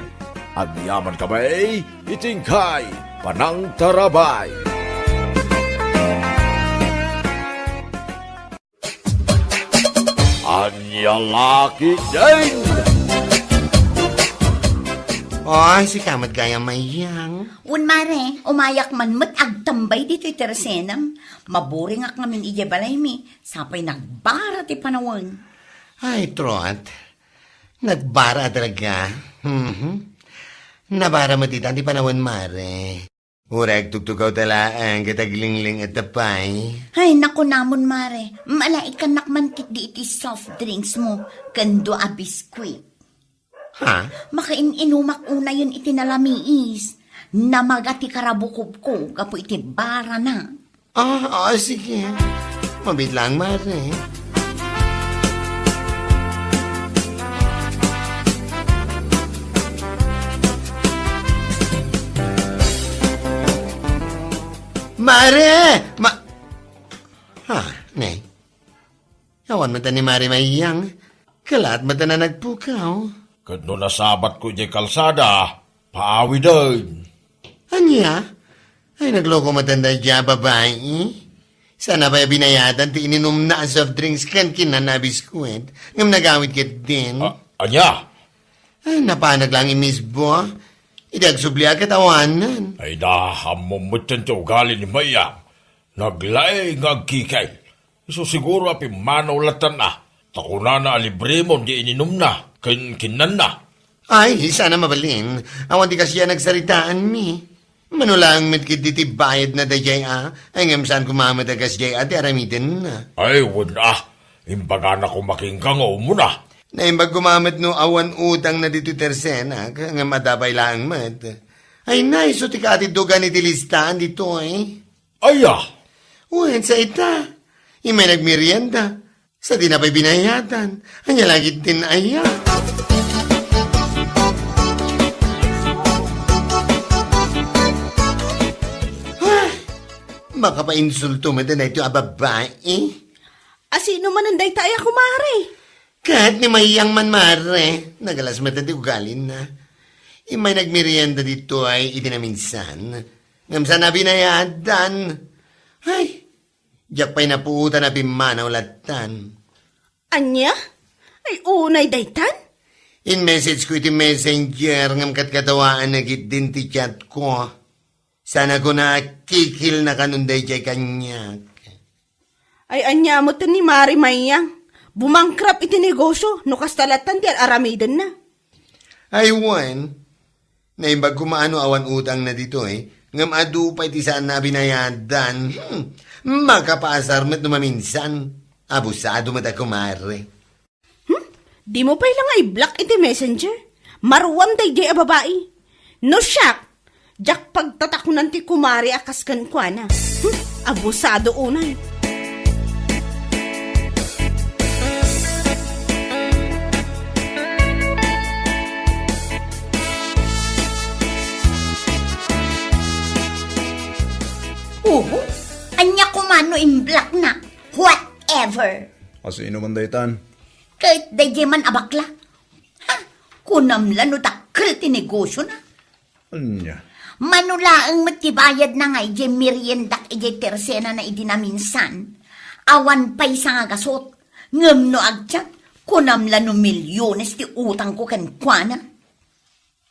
Agyaman kamay, itingkay, panang tarabay. Anya laki din. Oy, si kamat gaya mayang. Un mare, umayak man mat agtambay dito itersenam. Maburing ak ngamin ije balay mi. Sapay nagbara ti panawon. Ay, Trot. Nagbara talaga. Nabara mo tita, di panahon mare. Urag tugtugaw talaan, kataglingling at tapay. Ay, naku namon mare. Malaikan nakmankit di iti soft drinks mo. Kando a biskuit. Ha? Makain-inumak una yun iti nalamiis. Namagati karabukob ko, kapo iti bara na. Sige. Mabit lang, mare. Mare! Ne. Yawan mata ni Mare mayang. Kalat mata na nagpukaw. Kano nasabat ko di kalsada, paawi din. Anya? Ay, nagloko matanda dya, babae. Sana ba binayatan ti ininom na soft drinks kan kinanabis ko ngam nagawit kit din. Anya? Ay, napanag lang imisbo. Idagsubli katawanan. Ay nahamumutan ti ugali ni Mayang. Naglay ngagkikay. So siguro api manawlatan na. Takuna na alibre mo di ininom na. Kinan na. Ay, sana mabalin. Awan di kasi nagsaritaan mi. Manulang mitkit diti bayad na dayay ay ngam saan kumamad agas jay ati aramitin na. Ay, wala. Imbaga na kumakingkang o muna. Na imbag gumamit no awan utang na dito tersena, nga madabay lang mat. Ay nay, so tikati dugan iti listahan dito Aya. Uwan sa ita, imay nagmerienda, sa di na pa'y binayatan, anya lagi din aya. Makapainsulto mo din na ito babae. Asino man ang dayta ay kumare? Kahit ni mayang man mare, nagalas matandi ugalin na. Imay nagmerienda dito ay itinaminsan. Ngamsa na binayadan. Ay, diyak pa'y napuutan na pimanaw latan. Anya? Ay unay daytan? In message ko iti messenger ngam katkatawaan na git din ti chat ko. Sana ko na kikil na kanunday jay kanyak. Ay anya mo ni Mari Mayang. Bumangkrap iti negosyo, no kastalatan ti aramiden na. Ay, Juan, naimbag kumaano awan utang na dito ngam adu pa iti saan na binayadan. Makapaasar met numaminsan. Abusado mata kumare. Di mo pa ilang ay block iti messenger. Marwam day di a babae. No shock. Jak pagtatakunan ti kumari akas kan kwa na. Abusado unay. Anya kumano in black na. Whatever. Sino man daytan? Kahit dayjay man abakla. Ha? Kunamla no takkel ti negosyo na. Anya? Manulaang matibayad na nga ije meriendak ije tersena na idinaminsan. Awan pa'y sa nga gasot. Ngam no agtyak. Kunamla no milyones ti utang ko kan kwa na.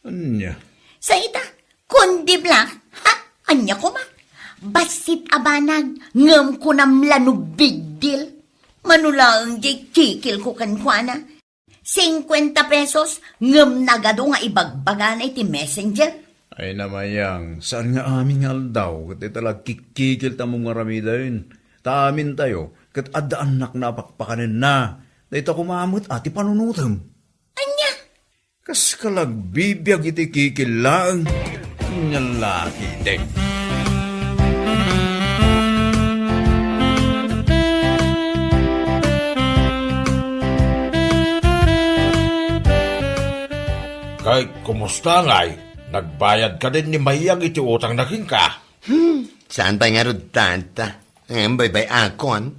Anya? Sa ita, kundi blang, ha? Anya ko ma. Basit abanag, ngam ko namlano big deal. Manulaang jay kikil ko kankwana. 50 pesos, ngam nagado nga ibagbaga na iti messenger. Ay namayang, saan nga aming aldaw? Kat talag kikikil tamong maramida yun. Taamin tayo, kat adaan nak napakpakanin na. Dahito kumamot ati panunutam. Anya? Kas kalag bibiyag iti kikil lang. Nyalaki din. Kay, kumusta nga'y? Nagbayad ka din ni Mayang iti utang na ka. Saan pa nga rod tanta? Ngayon bay akon.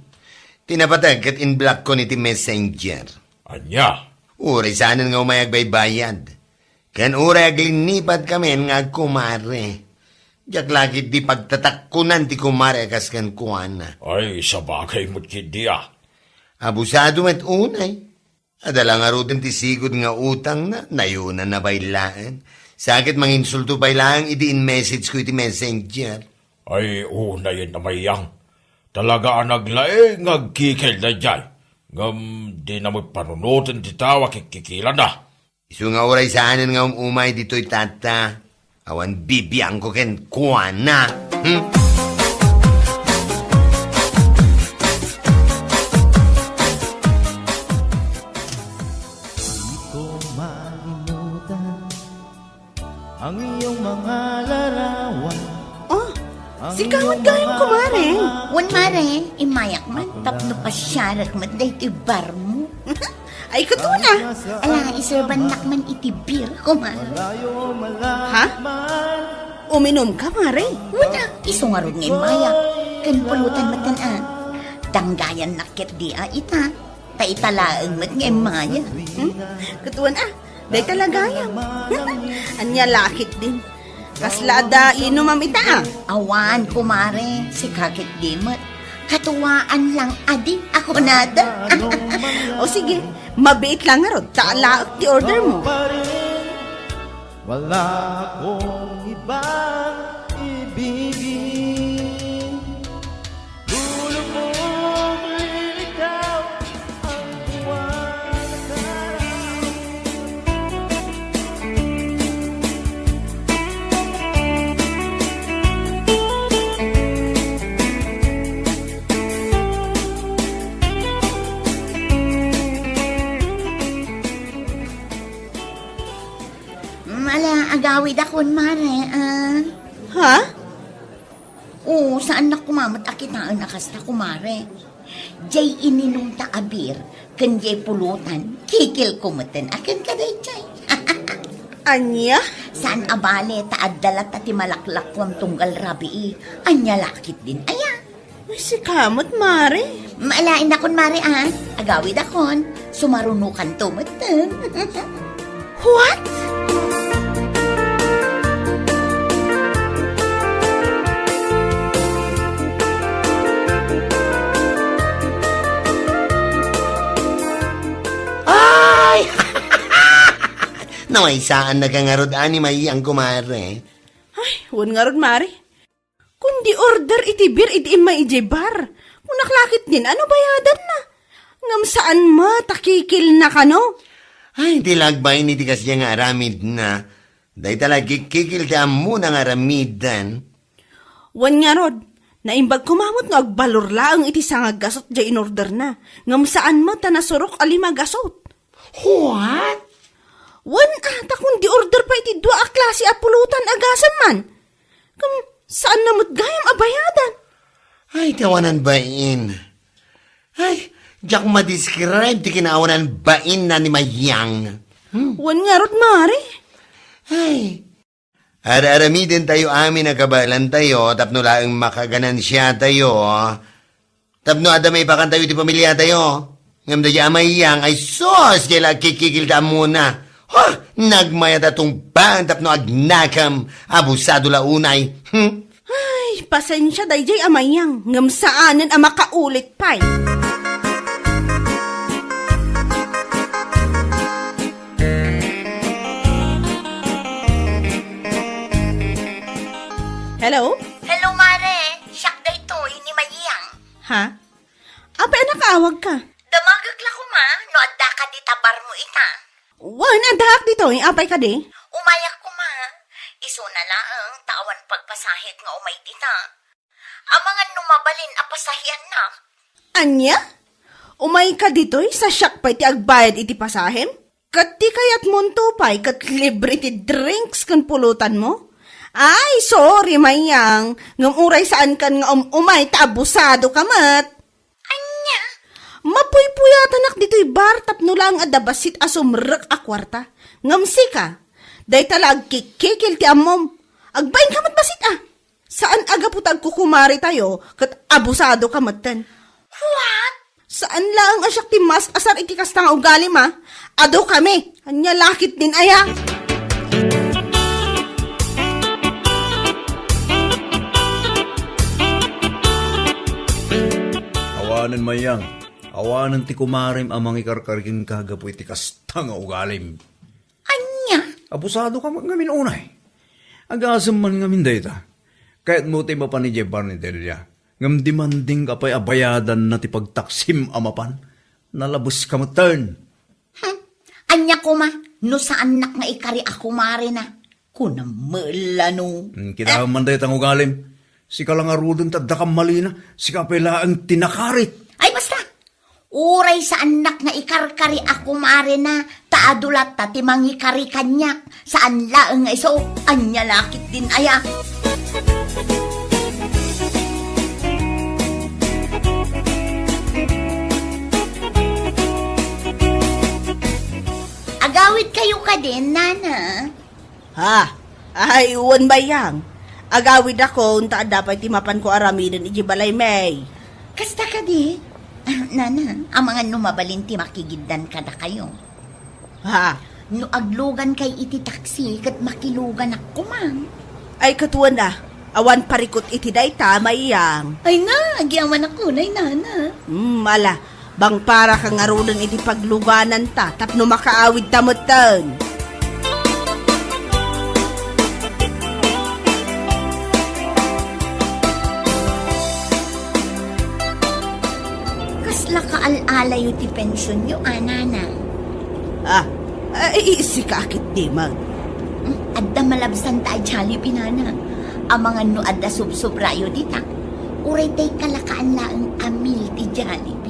Tinapatag kat in-block ko ni ti messenger. Anya? Uri saanan nga umayag bayad. Kan uri aglinipat kami nga kumare. Diyak lagi di pagtatakkunan ti kumare kas kan kuana. Ay, sa bagay mo't kindi ah. Abusado met unay. Adala nga ro din ti sigod nga utang na nayunan na bailaan. Sakit manginsulto bailaan idiin message ko iti messenger. Ay, una yun na Mayang. Talaga ang naglaing agkikil na dyan. Ngam, di na mo't panunutin ti tawa kikikilan na. Isu nga oray saanan nga umay dito'y tata. Awan bibiyang ko ken kuana. Ang iyong mga larawan. Oh, si kamot gayong kumare. Wan mare, imayak man, tapno pa siyarak man dahi iti bar mo. Ay, katuna. Ala, iserban nakman iti beer, kumare. Ha? Uminom ka, mare? Wala, isungarod nga imayak. Kan pulutan matan Danggayan nakit di ita. Ta italaang mat nga imaya. Katuan day talagayang. Anya lakit din. Kaslada inumam ita Awan, kumare, si kakit di mat. Katuwaan lang, adi, ako nada. O sige, mabiit lang nga rod. Taalaak ti order mo. Wala akong ibang ibigin. Dulo mong lilitaw ang buwan at araw. Mala, agawid akon, mare, Ha? Oo, saan na kumamot akitaan akas na kumare. Jay ininom ta abir, kan jay pulutan, kikil kumutin, akin ka day jay. Anya? Saan abale, taaddalat at timalaklak wam tunggal rabi, anya lakit din, aya. Ay, si kamot, mare. Maalain akon, mare, agawid akon, sumarunukan tumutin. What? Ay! Nawaysaan na kangarod ani Mayang kumare. Ay, wan nga rod, mare. Kundi order iti beer iti ima iti bar. Kung naklakit din, ano bayadan na? Ngam saan ma, takikil na ka, no? Ay, tilagbay ni tikas nga aramid na. Day talagi kikil ta mo ng aramidan. Wan nga rod, naimbag kumamot nga agbalor laang iti sangag gasot dya in order na. Ngam saan ma, tanasurok alima gasot. What? Wan ata kundi order pa iti dua a klase a pulutan agasan man. Kam saan namot gayam abayadan? Ay, tawanan bain. Ay, diyak madescribe ti kinaawanan bain na ni Mayang. Wan nga rod, mare. Ay, ara-aramidin tayo amin na kabalan tayo, tapno laang makaganan siya tayo. Tapno adamay pakan tayo ti pamilya tayo. Ngam da ya Mayang ay sos kaya kikikil ta muna. Ha, nagmaya datong bang tapno agnakam, abusado launay. Ay, pasensya dayjay amayang. Ngam saanan a makaulit pa'y. Hello? Hello, Mare. Siyak day to, ini mayiyang. Ha? Apa na kaawag ka? Damagagla ko ma, no adda ka di tabar mo ita. Wan, adahak dito. Apay ka di? Umayak ko ma. Iso na laang tawan pagpasahit nga umay dita. Ang mga numabalin apasahian na. Anya? Umay ka dito'y sa siyak pa'y ti agbayad iti pasahem? Kat ti kayat munto pa'y kat libre ti drinks kan pulutan mo? Ay, sorry, mayang. Ngam uray saan kan nga umay ta abusado ka mat. Anya? Mapuypuyatan nak dito'y bar tapno lang adabasit asumrek a kwarta. Ngam sika. Day talag kikikil ti amom. Agbayin ka mat basit ah. Saan aga putag kukumari tayo kat abusado ka matan? What? Saan lang asyak ti mas asar iti kastang ugali ma? Ado kami. Anya lakit din aya. Awanan mayang. Awanan ti kumarim amang ikarkargin kagapu iti kastang ugalim. Anya? Abusado ka ngamin unay. Agasam man ngamin dayta. Kahit mo ti mapanidyebar ni Delia. Ngam demanding ka pa'y abayadan na ti pagtaksim amapan. Nalabos ka mo turn. Anya ko ma, no saan nak nga ikari ako mare na. Kunam melano. Kita man daytang ugalim. Sika lang arudon tadda kang malina. Sika pala ang tinakarit. Ay basta, uray sa anak nga ikarkari ako mare na, taadulat ta timang ikari kanyak, saan laeng nga iso, anya lakit din aya. Agawid kayo ka din, nana. Ha? Ay, uwan bayang. Agawid ako, unta dapat timapan ko aramidan iti balay may. Kasta ka di? Nana, ang mga numabalin ti makigiddan ka na kayo. Ha? No aglugan kay iti taksi, kat makilugan ako man. Ay, katuan na. Awan parikot iti day tamayang. Ay na, agyaman ako na, nana. Mala. Bang para kang arunan iti pagluganan ta, tapno makaawid tamutan. Kasla ka alalayo ti pensyon nyo, nana. Ay, sikakit di man. Adda malabsan ta Jollibee, nana. Ang mga no adda subsobrayo dita. Uray tay kalakaan laang amil ti Jollibee.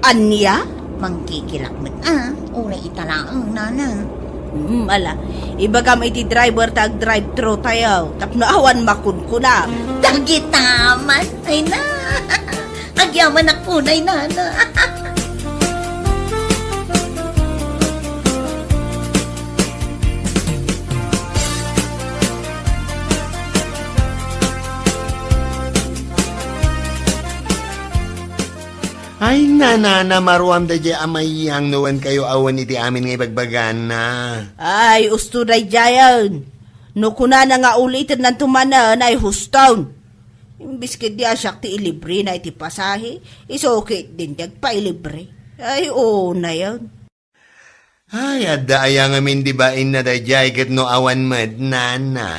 Anya? Mangkikilakmat uray italaang, nana. Ala, ibagam iti driver tag drive-thru tayo, tapno awan makunkunam. Tagitaman, ay na. Agyaman ako na, nana. Ay, nana, maruam da di amayang nuwan kayo awan iti amin nga ibagbagan na. Ay, usto day jayan. No kuna na nga ulitin ng tumanan ay huston. Imbis ka di asyak ti ilibre na iti pasahe, isokit din tiyag pa ilibre. Ay, oo na yan. Ay, adda ayang amin di ba in na da jay kat no awan mad, nana?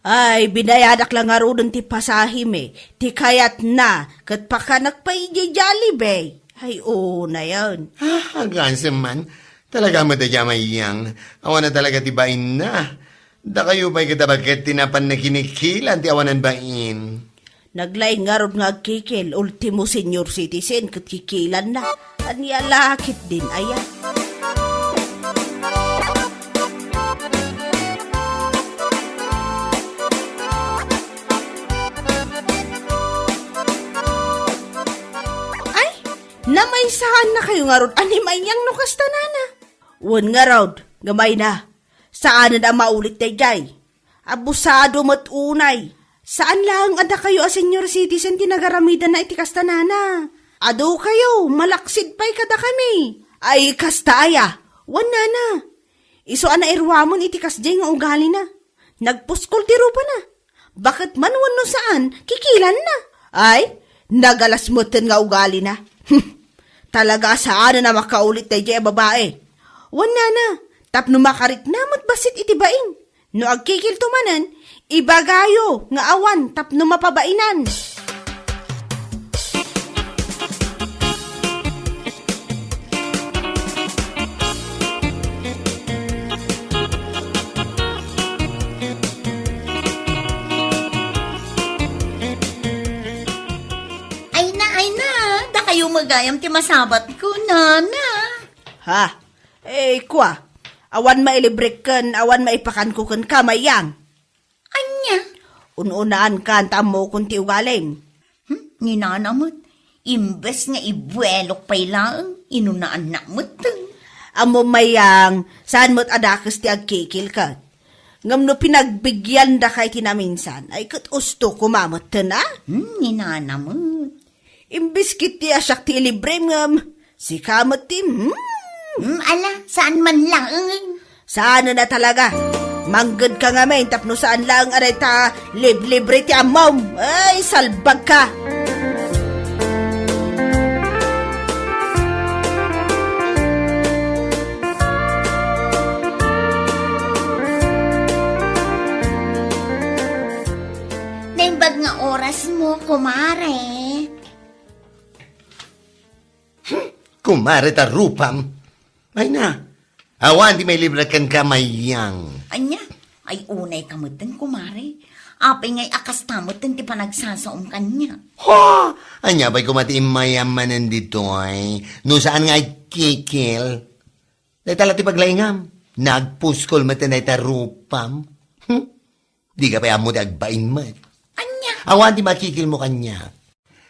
Ay, binayadak lang nga ron ti pasahim ti kayat na, kat pakanak pa Jollibee. Ay, oo na yan. Hanggang man, talaga mo da jamayang, awan na talaga tibain na. Da kayo ba'y katabagat tinapan na kinikilan ti awanan bain? Naglaing nga ron nga kikil, ultimo senior citizen, kat kikilan na. Anya lakit din, ayan. Namay saan na kayo nga rod, animay niyang nukas tanana. Wan nga rod, gamay na. Saan na maulit day jay? Abusado mat unay. Saan lang ada kayo a senior citizen tinagaramidan na iti kastanana? Ado kayo, malaksid pa'y kada kami. Ay, kastaya. Wan na. Iso ana irwamon iti kasjay nga ugali na. Nagpuskol ti rupa na. Bakit man wano saan, kikilan na. Ay, nagalasmutin nga ugali na. Talaga saan na makaulit tayo dyan babae. Wan na. Tapno makarit na basit itibain. No agkikil tumanan, Ibagayo, nga awan, tapno mapabainan. Ay na, da kayo magayam ti masabat ko, nana. Ha? Kwa, awan mailibrek kan, awan maipakan ko kan kamayang. Anya? Ununaan ka, tamo kung ti ugaling. Ninanamot, imbes nga ibuelok pa'y lang, inunaan na mo Amo mayang, saan mo't adakas ti agkikil ka? Ngam no pinagbigyan da kay tinaminsan, ay kat usto kumamot na? Ninanamot. Imbis kit ti asyak ti libre ngam, si kamot ti, Ala, saan man lang? Saan na talaga? Manggad ka nga may, tapno saan lang aray ta libre ti amaw. Ay, salbag ka. Naimbag nga oras mo, kumare. Kumare ta rupam. Ay na, awan di may libre kan kamayang. Anya, ay unay kamutan, kumare. Apay nga'y akas tamutan ti panagsasaom kanya. Ha! Anya ba'y kumati mayaman nandito ay? No saan nga'y kikil? Dahil tala ti paglaingam. Nagpuskol mata na ita rupam. Di ka pa amo di agbain mat. Anya, Awan di makikil mo kanya.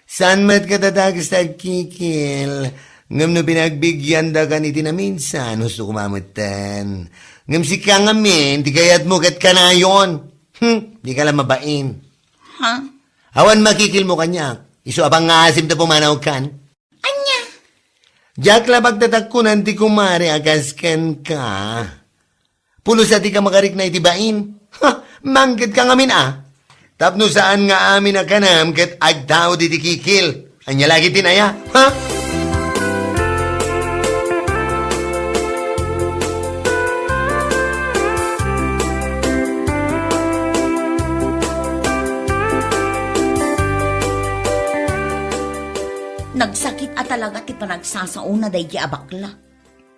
Saan mat ka tatagas ta kikil? Ngam no pinagbigyan da ka ni tinaminsan, gusto kumamutan. Ngam si ka ngamin, di kayat mo kat ka na yun. Di ka lang mabain. ha? Awan makikil mo kanya. Iso abang nga asim ta pumanaw kan. Anya, Jack la pagtatakkunan ti kumari agasken ka. Pulos ti ka makarik na itibain. Manggit ka ngamin Tapno saan nga amin na kanam kat agtao di kikil. Anya lagi tinaya, ha? nagsakit at talaga ti panagsasauna day ki abakla.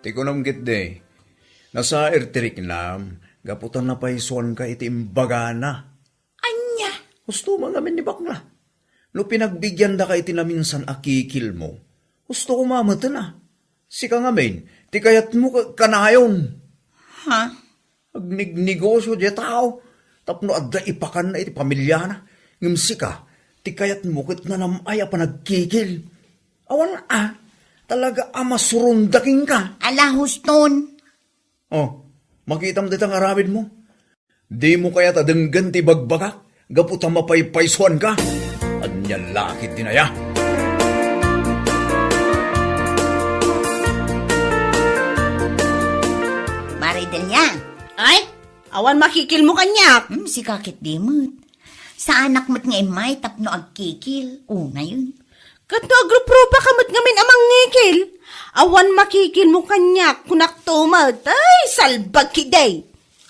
Ti kunam git day. Nasa ertirik nam, gaputan na paisuan ka iti imbagana. Anya, Gusto mo ngamin ni bakla. No pinagbigyan da ka iti naminsan akikil mo, gusto ko mamata na. Sika ngamin, ti kayat mo kanayon. ha? Agnegosyo di tao, tapno adda ipakan na iti pamilya na. Ngimsi ka, ti kayat mo kit na namaya pa nagkikil. Awan talaga masurundaking ka. Ala, huston. Oh, makitam ditang aramid mo. Di mo kaya tadenggan ti bagbagak, gaputa mapaypaysuan ka. Anya lakit dinaya. Maridel yan. Ay, awan makikil mo kanya. Si kakit dimot. Sa anak mo't nga imay tapno agkikil. Una yun. Kato agrupropa kamot ngamin amang ngikil. Awan makikil mo kanya kunak tumat. Ay, salbag kiday.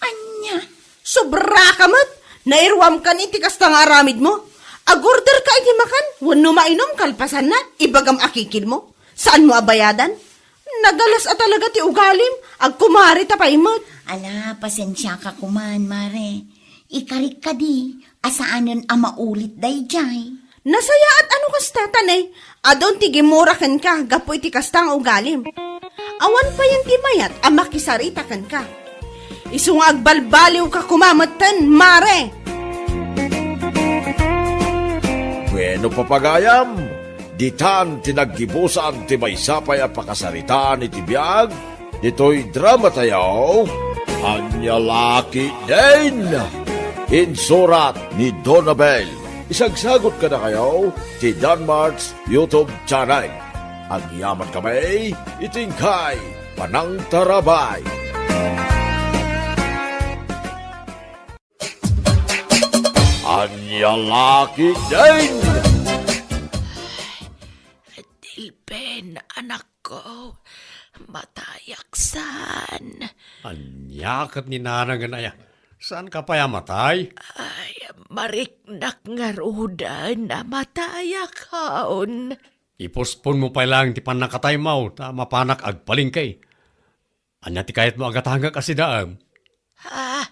Anya, Sobra kamot. Nairwam kan iti kastang aramid mo. Agorder ka iti makan. Wano mainom kalpasan na. Ibagam akikil mo. Saan mo abayadan? Nagalas at talaga ti ugalim. Agkumari tapaymot. ala, pasensya ka kuman, mare. Ikarik ka di. Asaanan maulit day jay. Nasaya at ano kasta tanay. Adon ti gimurakan ka. Gapo iti kastang ugalim. Awan pa yan ti mayat. Makisaritakan ka. Isung agbalbaliw ka kumamatan, mare. Bueno papagayam, ditan tinaggibusan ti maysapay a pakasaritaan iti biyag, ito'y drama tayo, Anya Laki Din. Insurat ni Donabel. Isagsagot ka na kayo ti Danmarks YouTube channel. Ang yaman kami, itingkay Panang Tarabay. Anya Laki Din. Dilben, anak ko, matayaksan. Anyakat ni nanang ganaya. Saan ka pa yamatay? Ay, mariknak nga rudan na mataya kaon. Ipospon mo pa lang ti panakatay mo, ta mapanak agpaling kay. Anya ti kayat mo agatanga kasi daam. Ha?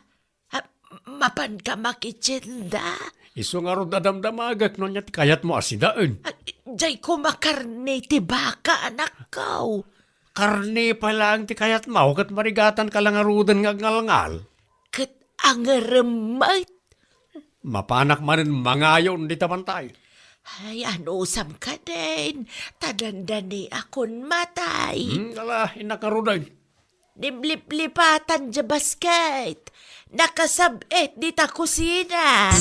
Mapan ka makitsinda? Iso nga ro dadamdamagak no nya ti kayat mo asidaan. Jay ko makarne ti baka, anak ko. Karne pa lang ti kayat mo, kat marigatan ka lang arudan nga ngalngal. Kat ang remay. Mapanak man mangayon di tabantay. Ay, anusam ka din. Tadandani akon matay. Ala, inakarudan. Nimlip-lipatan dya basket. Nakasabit di ta kusina.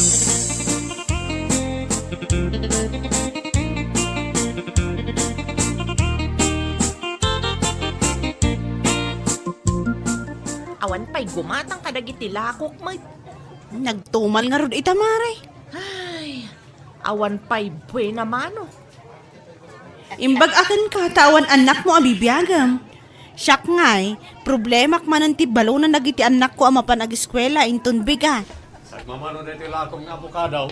Awan pa'y gumatang kadagiti lakok, may. Nagtumal nga rod itamare. Ay, awan pa'y buena mano. Imbag akan ka, tawan anak mo abibiyagam. Siyak nga'y, problema manan ti balo na nagiti anak ko ama panag-eskwela inton bigat. Sagmamano na ti lakong nga bukadaw.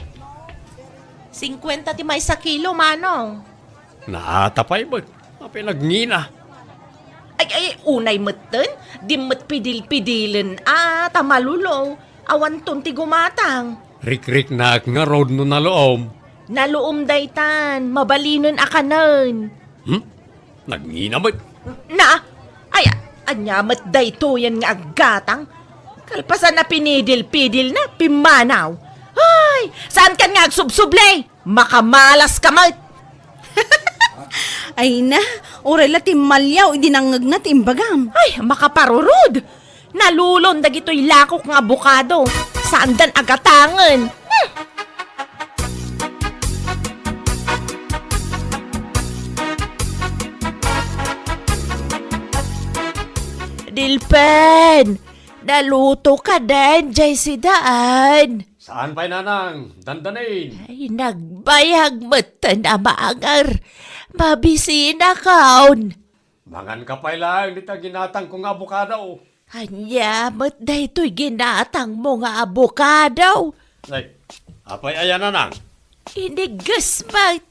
50 ti may sa kilo, manong. Naatapay ba? Mapinagnina. Ay, unay meten, di met pidil-pidilin, tamalulaw, awan ton ti gumatang. Rik-rik na nga road no naloom. Naluom daytan, mabalinon akanan. Nagnina ba? Na, ay, anyamat dayto yan nga aggatang. Kalpasan na pinidil-pidil na, pimanaw. Ay, saan kan nga agsubsublay? Makamalas ka mat. Ay na, orela ti malyaw, idinangag na ti imbagam. Ay, makaparurod. Nalulon dagito'y lakok ng abukado. Saan dan agatangan? Dilpen, naluto ka din, jay si Daan. Saan pa'y nanang? Dandanin. Ay, nagbayag mata na maangar. Mabisina kaon. Mangan ka pa'y lang, di ta ginatang kong abukado. Anya, mat daytoy ginatang mo nga abokado. Ay, apay ayan nanang. Inigas mat.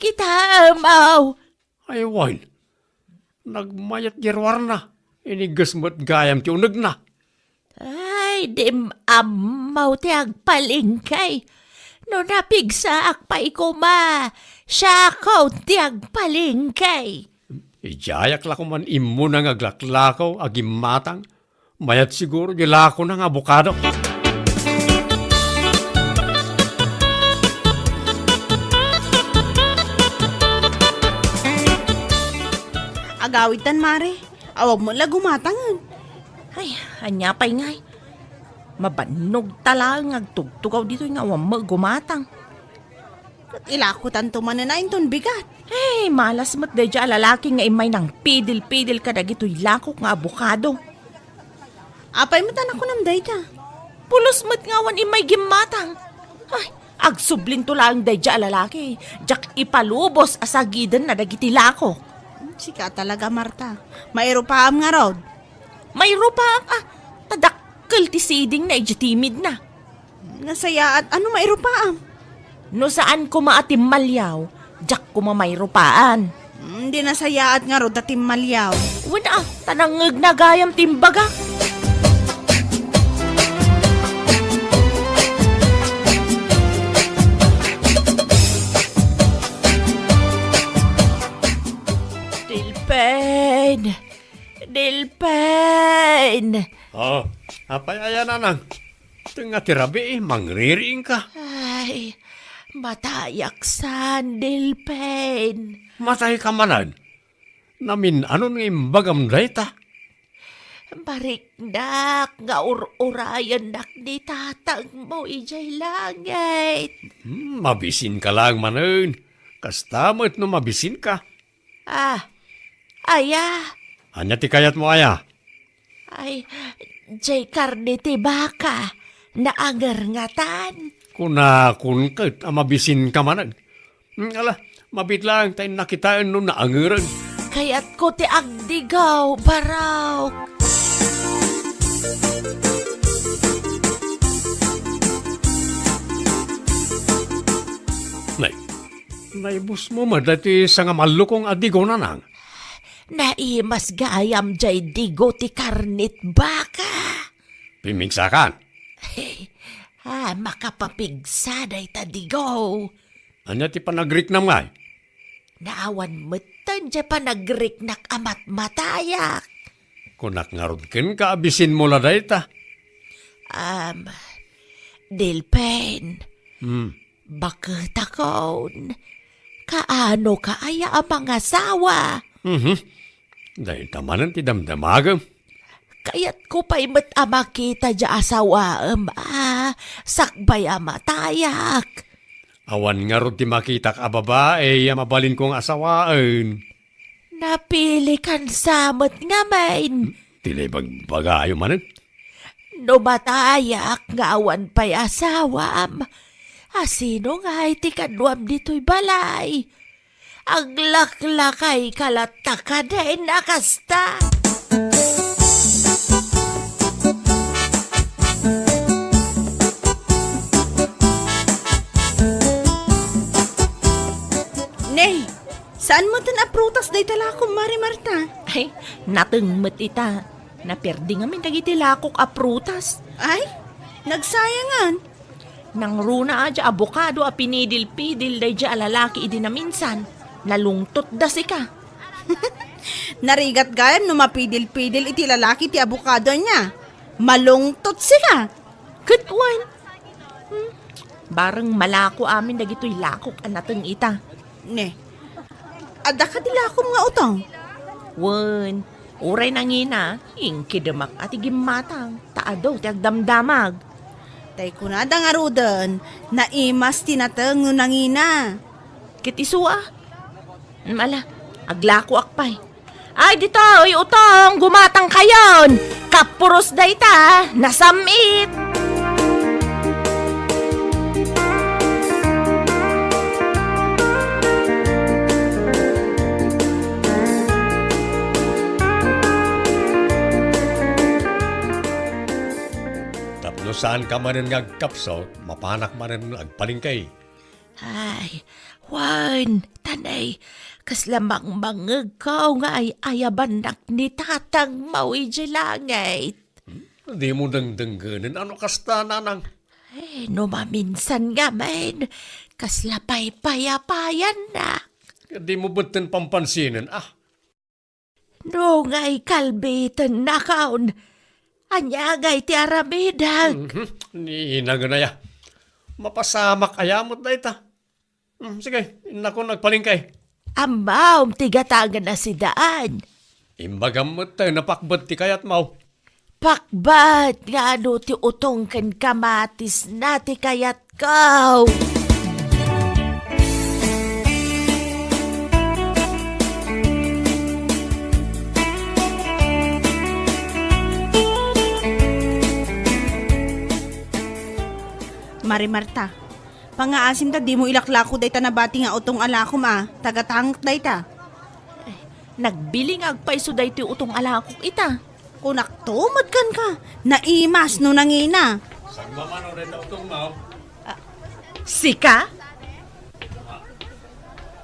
Kita amaw. Ay, wal. Nagmayat girwar na. Inigas mo't gayam ti unag na. Ay, dim amaw ti agpalingkay. No napigsaak pa ikuma. Siya ko ti agpalingkay. Ijayak la ko man imo nang aglaklakaw, agimatang. Mayat siguro gilako ng abukado. Agawid tan mare, awag mo la gumatangan. Ay, anya pa'y ngay. Mabanog talang agtugtugaw dito nga wama gumatang. Ilakutan tumanan na inton bigat. Hey, malas mo't dedya lalaki nga imay nang pidil-pidil ka dagito'y lakok nga abukado. Apay mo tanak ko nam dayta. Pulos mo't ngawan imay gimatang. Ay, agsublin to lang dedya lalaki. Jak ipalubos asagidan na dagiti lakok. Sika talaga Marta. Mayro pa am nga rod. May rupa tadakkel ti siding na timid na. Nasaya at ano mayro pa am? No saan ko maatim malyaw, jak ko mamay rupaan. Di nasaya at nga rod atim malyaw. Wala, tanangag na gayam timbaga. Dilpen! Apay ayan nanang. Tinga tirabi mangriring ka. Ay, matayak san, Dilpen. Matay ka manan. Namin anon nga imbagam dayta. Bariknak nga urayan nak ni tatang mo ijay langit. Mabisin ka lang manan. Kastamot no mabisin ka. Aya. Anya ti kayat mo aya? Ay, jay karne ti baka. Naanger ngatan. Kuna ket mabisin ka manan. Ala, mabit lang tayo nakitaan no naangeran. Kaya't ko ti agdigaw, baraw. Naibus mo dati sa nga malukong adigo na nang. Naimas gayam jay digo ti karnit baka. Pimigsakan. Makapapigsa day ta digo. Anya ti panagrik na ngay. Naawan metan jay panagriknak amat matayak. Kunak nga ron ken kaabisin mo la day ta. Dilpen, bakit akon? Kaano kaaya ang mga asawa? Dahil tamanan ti damdamagam. Kaya't ko pa'y makita dya asawa, sakbay matayak. Awan nga ron ti makita ka babae, mabalin kong asawaan. Napili kan samot nga main. Tilay bagbagayo manan. No matayak nga awan pa'y asawam. Asino nga iti kadwam dito'y balay. Ang laklakay kalataka din nakasta. Nay, saan mo tan aprutas day talakom, Mari Marta? Ay, natengmet ita. Naperdi nga min dagiti lakok aprutas. Ay, nagsayangan. Nang runa adya abokado a pinidil-pidil day dya alalaki idi na minsan. Nalungtot da si ka. Narigat gayam no mapidil-pidil iti lalaki ti abukado niya. Malungtot sila. Katwan. Bareng malako amin dagito'y lakok anateng ita. Ne, ada ka dilakom nga utang. Wen, uray nangina, ingkidemak at igimatang, taadaw ti agdamdamag. Tay kunada nga rudan, naimas tinateng no nangina. Kitisua. Mala, aglako akpay. Ay, dito, utong, gumatang kayon. Kapuros day ta, nasamit. Tapno saan ka manin ngagkapso, mapanak manin agpalingkay. Ay, wan, tanay, kaslamang mangag ka nga ay ayabanak ni tatang mawidji langit. Di mo dangdangganin, ano kasta nanang? Eh, no maminsan nga man, kaslapay payapayan na. Di mo ba't pampansinin, No nga'y kalbitan na kaon, anyagay ti aramidag. Ni inaganaya. Mapasamak ayamot na ita. Sige, inako nagpalingkay. Amaw, tigatagan na si daan. Imbagamot tayo, napakbad ti kayat mau. Pakbat nga ano ti utong kan kamatis na ti kayat kaw. Mari Marta, pangaasim ta di mo ilaklako day ta nabati nga utong alakom tagatangak day ta. Nagbiling agpaiso day ti utong alakok ita. Kunak tumad kan ka, naimas no nangina. Saan mamano rin na utong mau? Sika?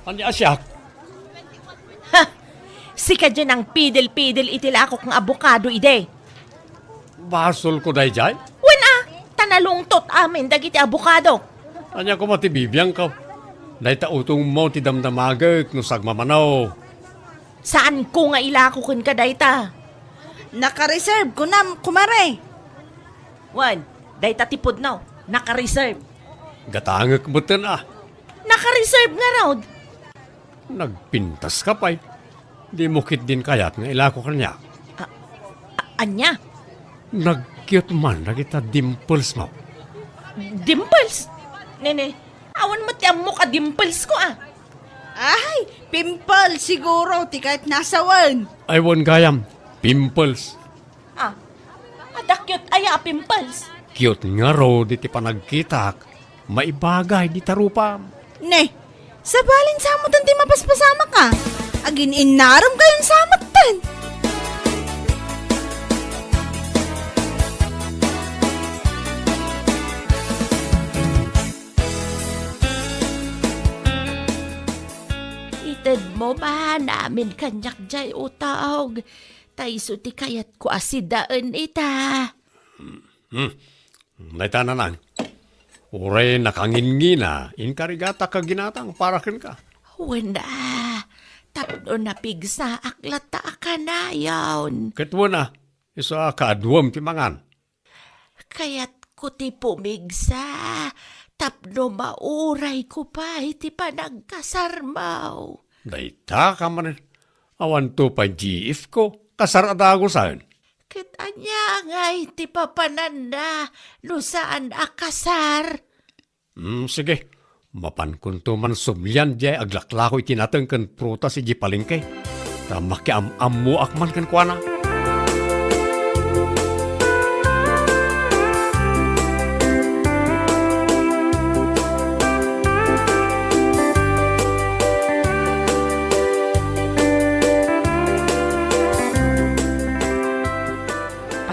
Andi asyak? Sika dyan ang pidil-pidil itilakok ng abokado ide. Basol ko day jay? Tanalungtot amin dagiti abokado. Anya ko matibibiyang ka. Day ta utong mo ti damdamagak no sagmamanaw. Saan ko nga ilakokin ka dayta? Naka-reserve ko na, kumare. Wan, dayta tipod now. Naka-reserve. Gatangak butan Naka-reserve nga raw. Nagpintas ka pa'y. Di mo kit din kayat nga ilako ka niya. Anya? Nag-cute man na kita dimples mo. Dimples? Nene, awan mo ti amok a dimples ko Ay, pimple siguro, ti kahit nasawan. I won gayam, pimples. Adakyot aya pimples. Cute nga ro, di ti panagkitak. Maibagay di tarupa. Ne, sa balin samutan ti mapaspasama ka. Agin inaram kayon samutan. Ited mo ba namin kanyak jay utaog? Taiso ti kayat ko asidaan ita. Naita nanang. Uray nakangingina, inkarigata ka ginatang para ka. Wala. Tapno na pigsa aklata ka na yawn. Katwa na, isa kaadwam ti mangan. Kayat ko ti pumigsa. Tapno mauray ko pa iti panagkasarmaw. Naita ka man. Awan to pa GF ko, kasarada ko saan. Kitanya ngay ti papananda, no saan akasar. Sige, mapan kun to man sumlian jay aglaklako itinatang kan prutas iji palengke. Tamak ki am-ammu akman kan kuana.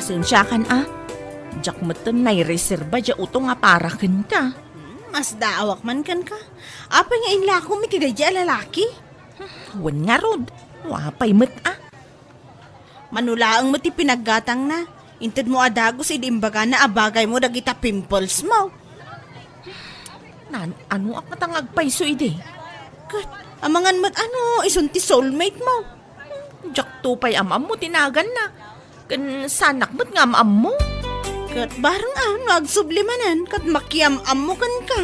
Pasensya kan Jak meten na reserba ja utong nga paraken ka. Mas daawak man kan ka. Apa nga inla ko may tidadya lalaki? Wan nga rod. Wapay met Manulaang mo ti pinaggatang na. Inted mo adagos idimbaga na abagay mo dagita pimples mo. Ano ak matangag payso ide? Kat, amangan mat isunti soulmate mo. Jak tupay amam mo tinagan na. Kan sanak mo't nga amam mo. Kat barang nagsublimanan kat makiam-am mo kan ka.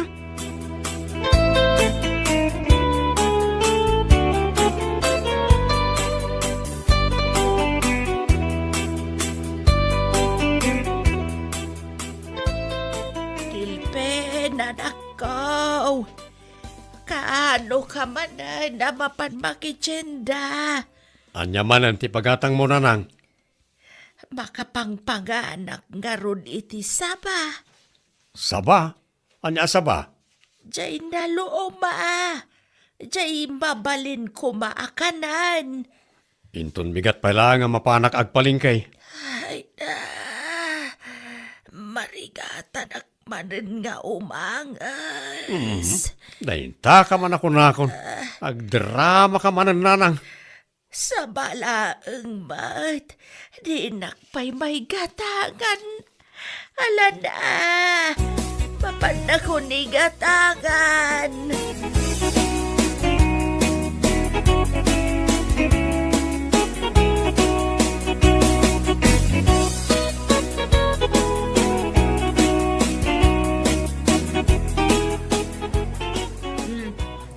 Kilpen, anak ko. Kaano ka man na mapan makitsenda? Anya man ang tipagatang mo nanang. Makapangpanganak nga ron iti saba. Saba? Anya saba? Jay nalooma. Jay mabalin ko maakanan. Inton bigat pala nga mapanak agpalingkay. Ay na. Marigatan ak manen nga umangas. Dainta ka man ako nakon. Agdrama ka man nanang. Sa balaang mat, di nakpay may gatangan. Ala na, mapanda ko ni gatangan.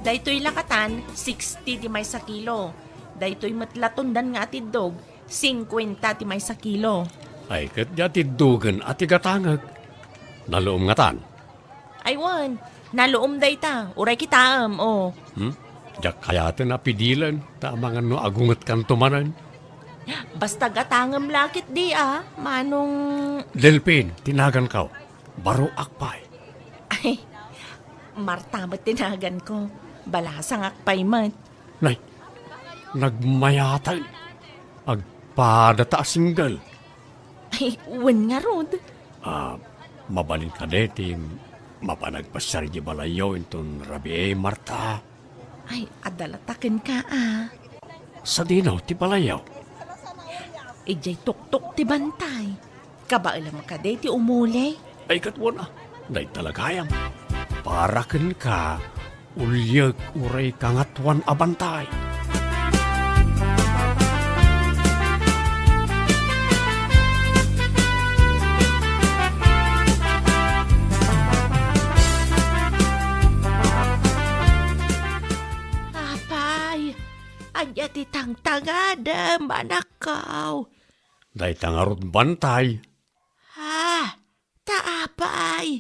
Daytoy lakatan, 60 di may sa kilo. Daytoy matlatundan nga atidog, 50 ti may sa kilo. Ay kat jati dugan at igatangag. Naloom nga tan. Aywan, naloom dayta, uray kitaam, o. Jak kayatan na pidilan, tamangan no agungat kan tumanan. Basta gatangam lakit di manong... Delpin, tinagan ka. Baro akpay. Ay, martamat tinagan ko. Balasang akpay mat. Nay, nagmayatan. Agpadata singgal. Ay, uwan nga rod. Mabalin ka deti, mapanagpasar di balayaw inton Rabi Marta. Ay, adalatakin ka Sa dinaw ti balayaw. Ijay tuktok ti bantay. Kabailam ka deti umuli. Ay katwa na, day talagayam. Parakan ka, ulyag uray kangatwan abantay. Anya ti tangtangada, manakaw. Day tangarot bantay. Taapay.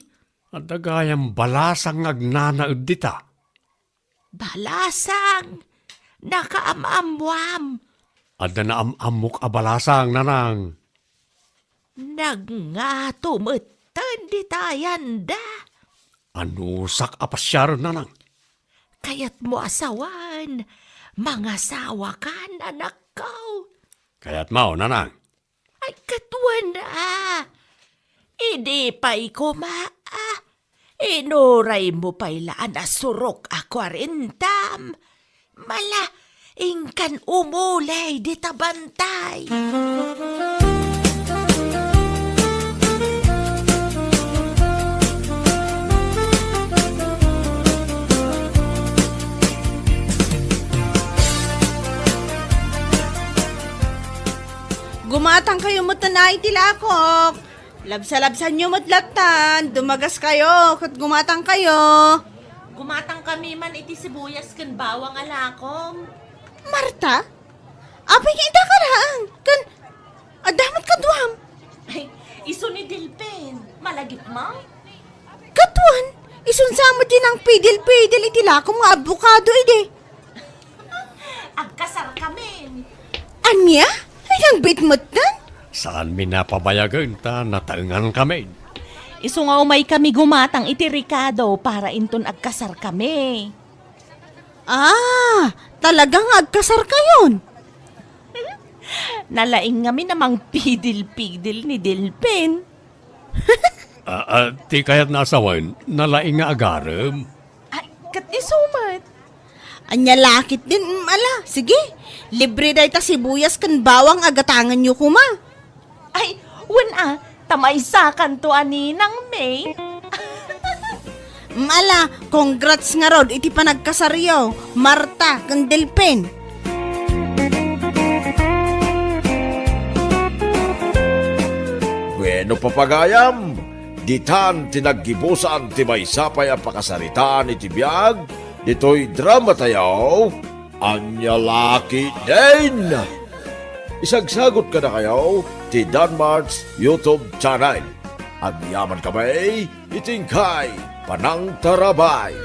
At dagayang balasang agnanaud dita. Balasang? Nakaamamwam. At na naamamok a balasang nanang. Nagngatumutan di tayanda. Anusak apasyar nanang. Kayat mo asawan. Mga sawa kan, anak ko. Kaya't mao, nanang. Ay, katuan na. Hindi pa'y Inuray mo pa'y laan asurok akwarentam. Mala, ingkan umulay di tabantay. Gumatang kayo mo't na itilakok. Labsa-labsan nyo mo't latan. Dumagas kayo kat gumatang kayo. Gumatang kami man iti sibuyas kan bawang alakom. Marta? Apay nga ida ka lang. Kan, adamat ka duwam. Ay, iso ni Dilpen. Malagip mo? Katuan, isunsama din ang pidil-pidil itilakom nga abukado ide. Agkasar kami. Anya? Ay, ang bitmot nan? Saan minapabayagan ta nataengan kami? Iso nga umay kami gumatang iti Ricardo para inton agkasar kami. Ah, talagang agkasar kayon. Nalaing kami namang pidil-pidil ni Dilpen. Ti kayat nasawan, nalaing nga agarem. Ay, kat isumat. Anya lakit din, ala. Sige, libre day ta sibuyas kan bawang agatangan nyo kuma. Ay, wan tamaysakan to aninang May. Ala, congrats nga rod, iti panagkasaryo. Marta, kan Delpen. Bueno papagayam, ditan tinaggibusan ti maysapay a pakasaritaan iti biag, dito'y drama tayaw, anya laki din. Isagsagot ka na kayo ti Danmarks YouTube channel. Agyaman kamay, itingkay, panang tarabay.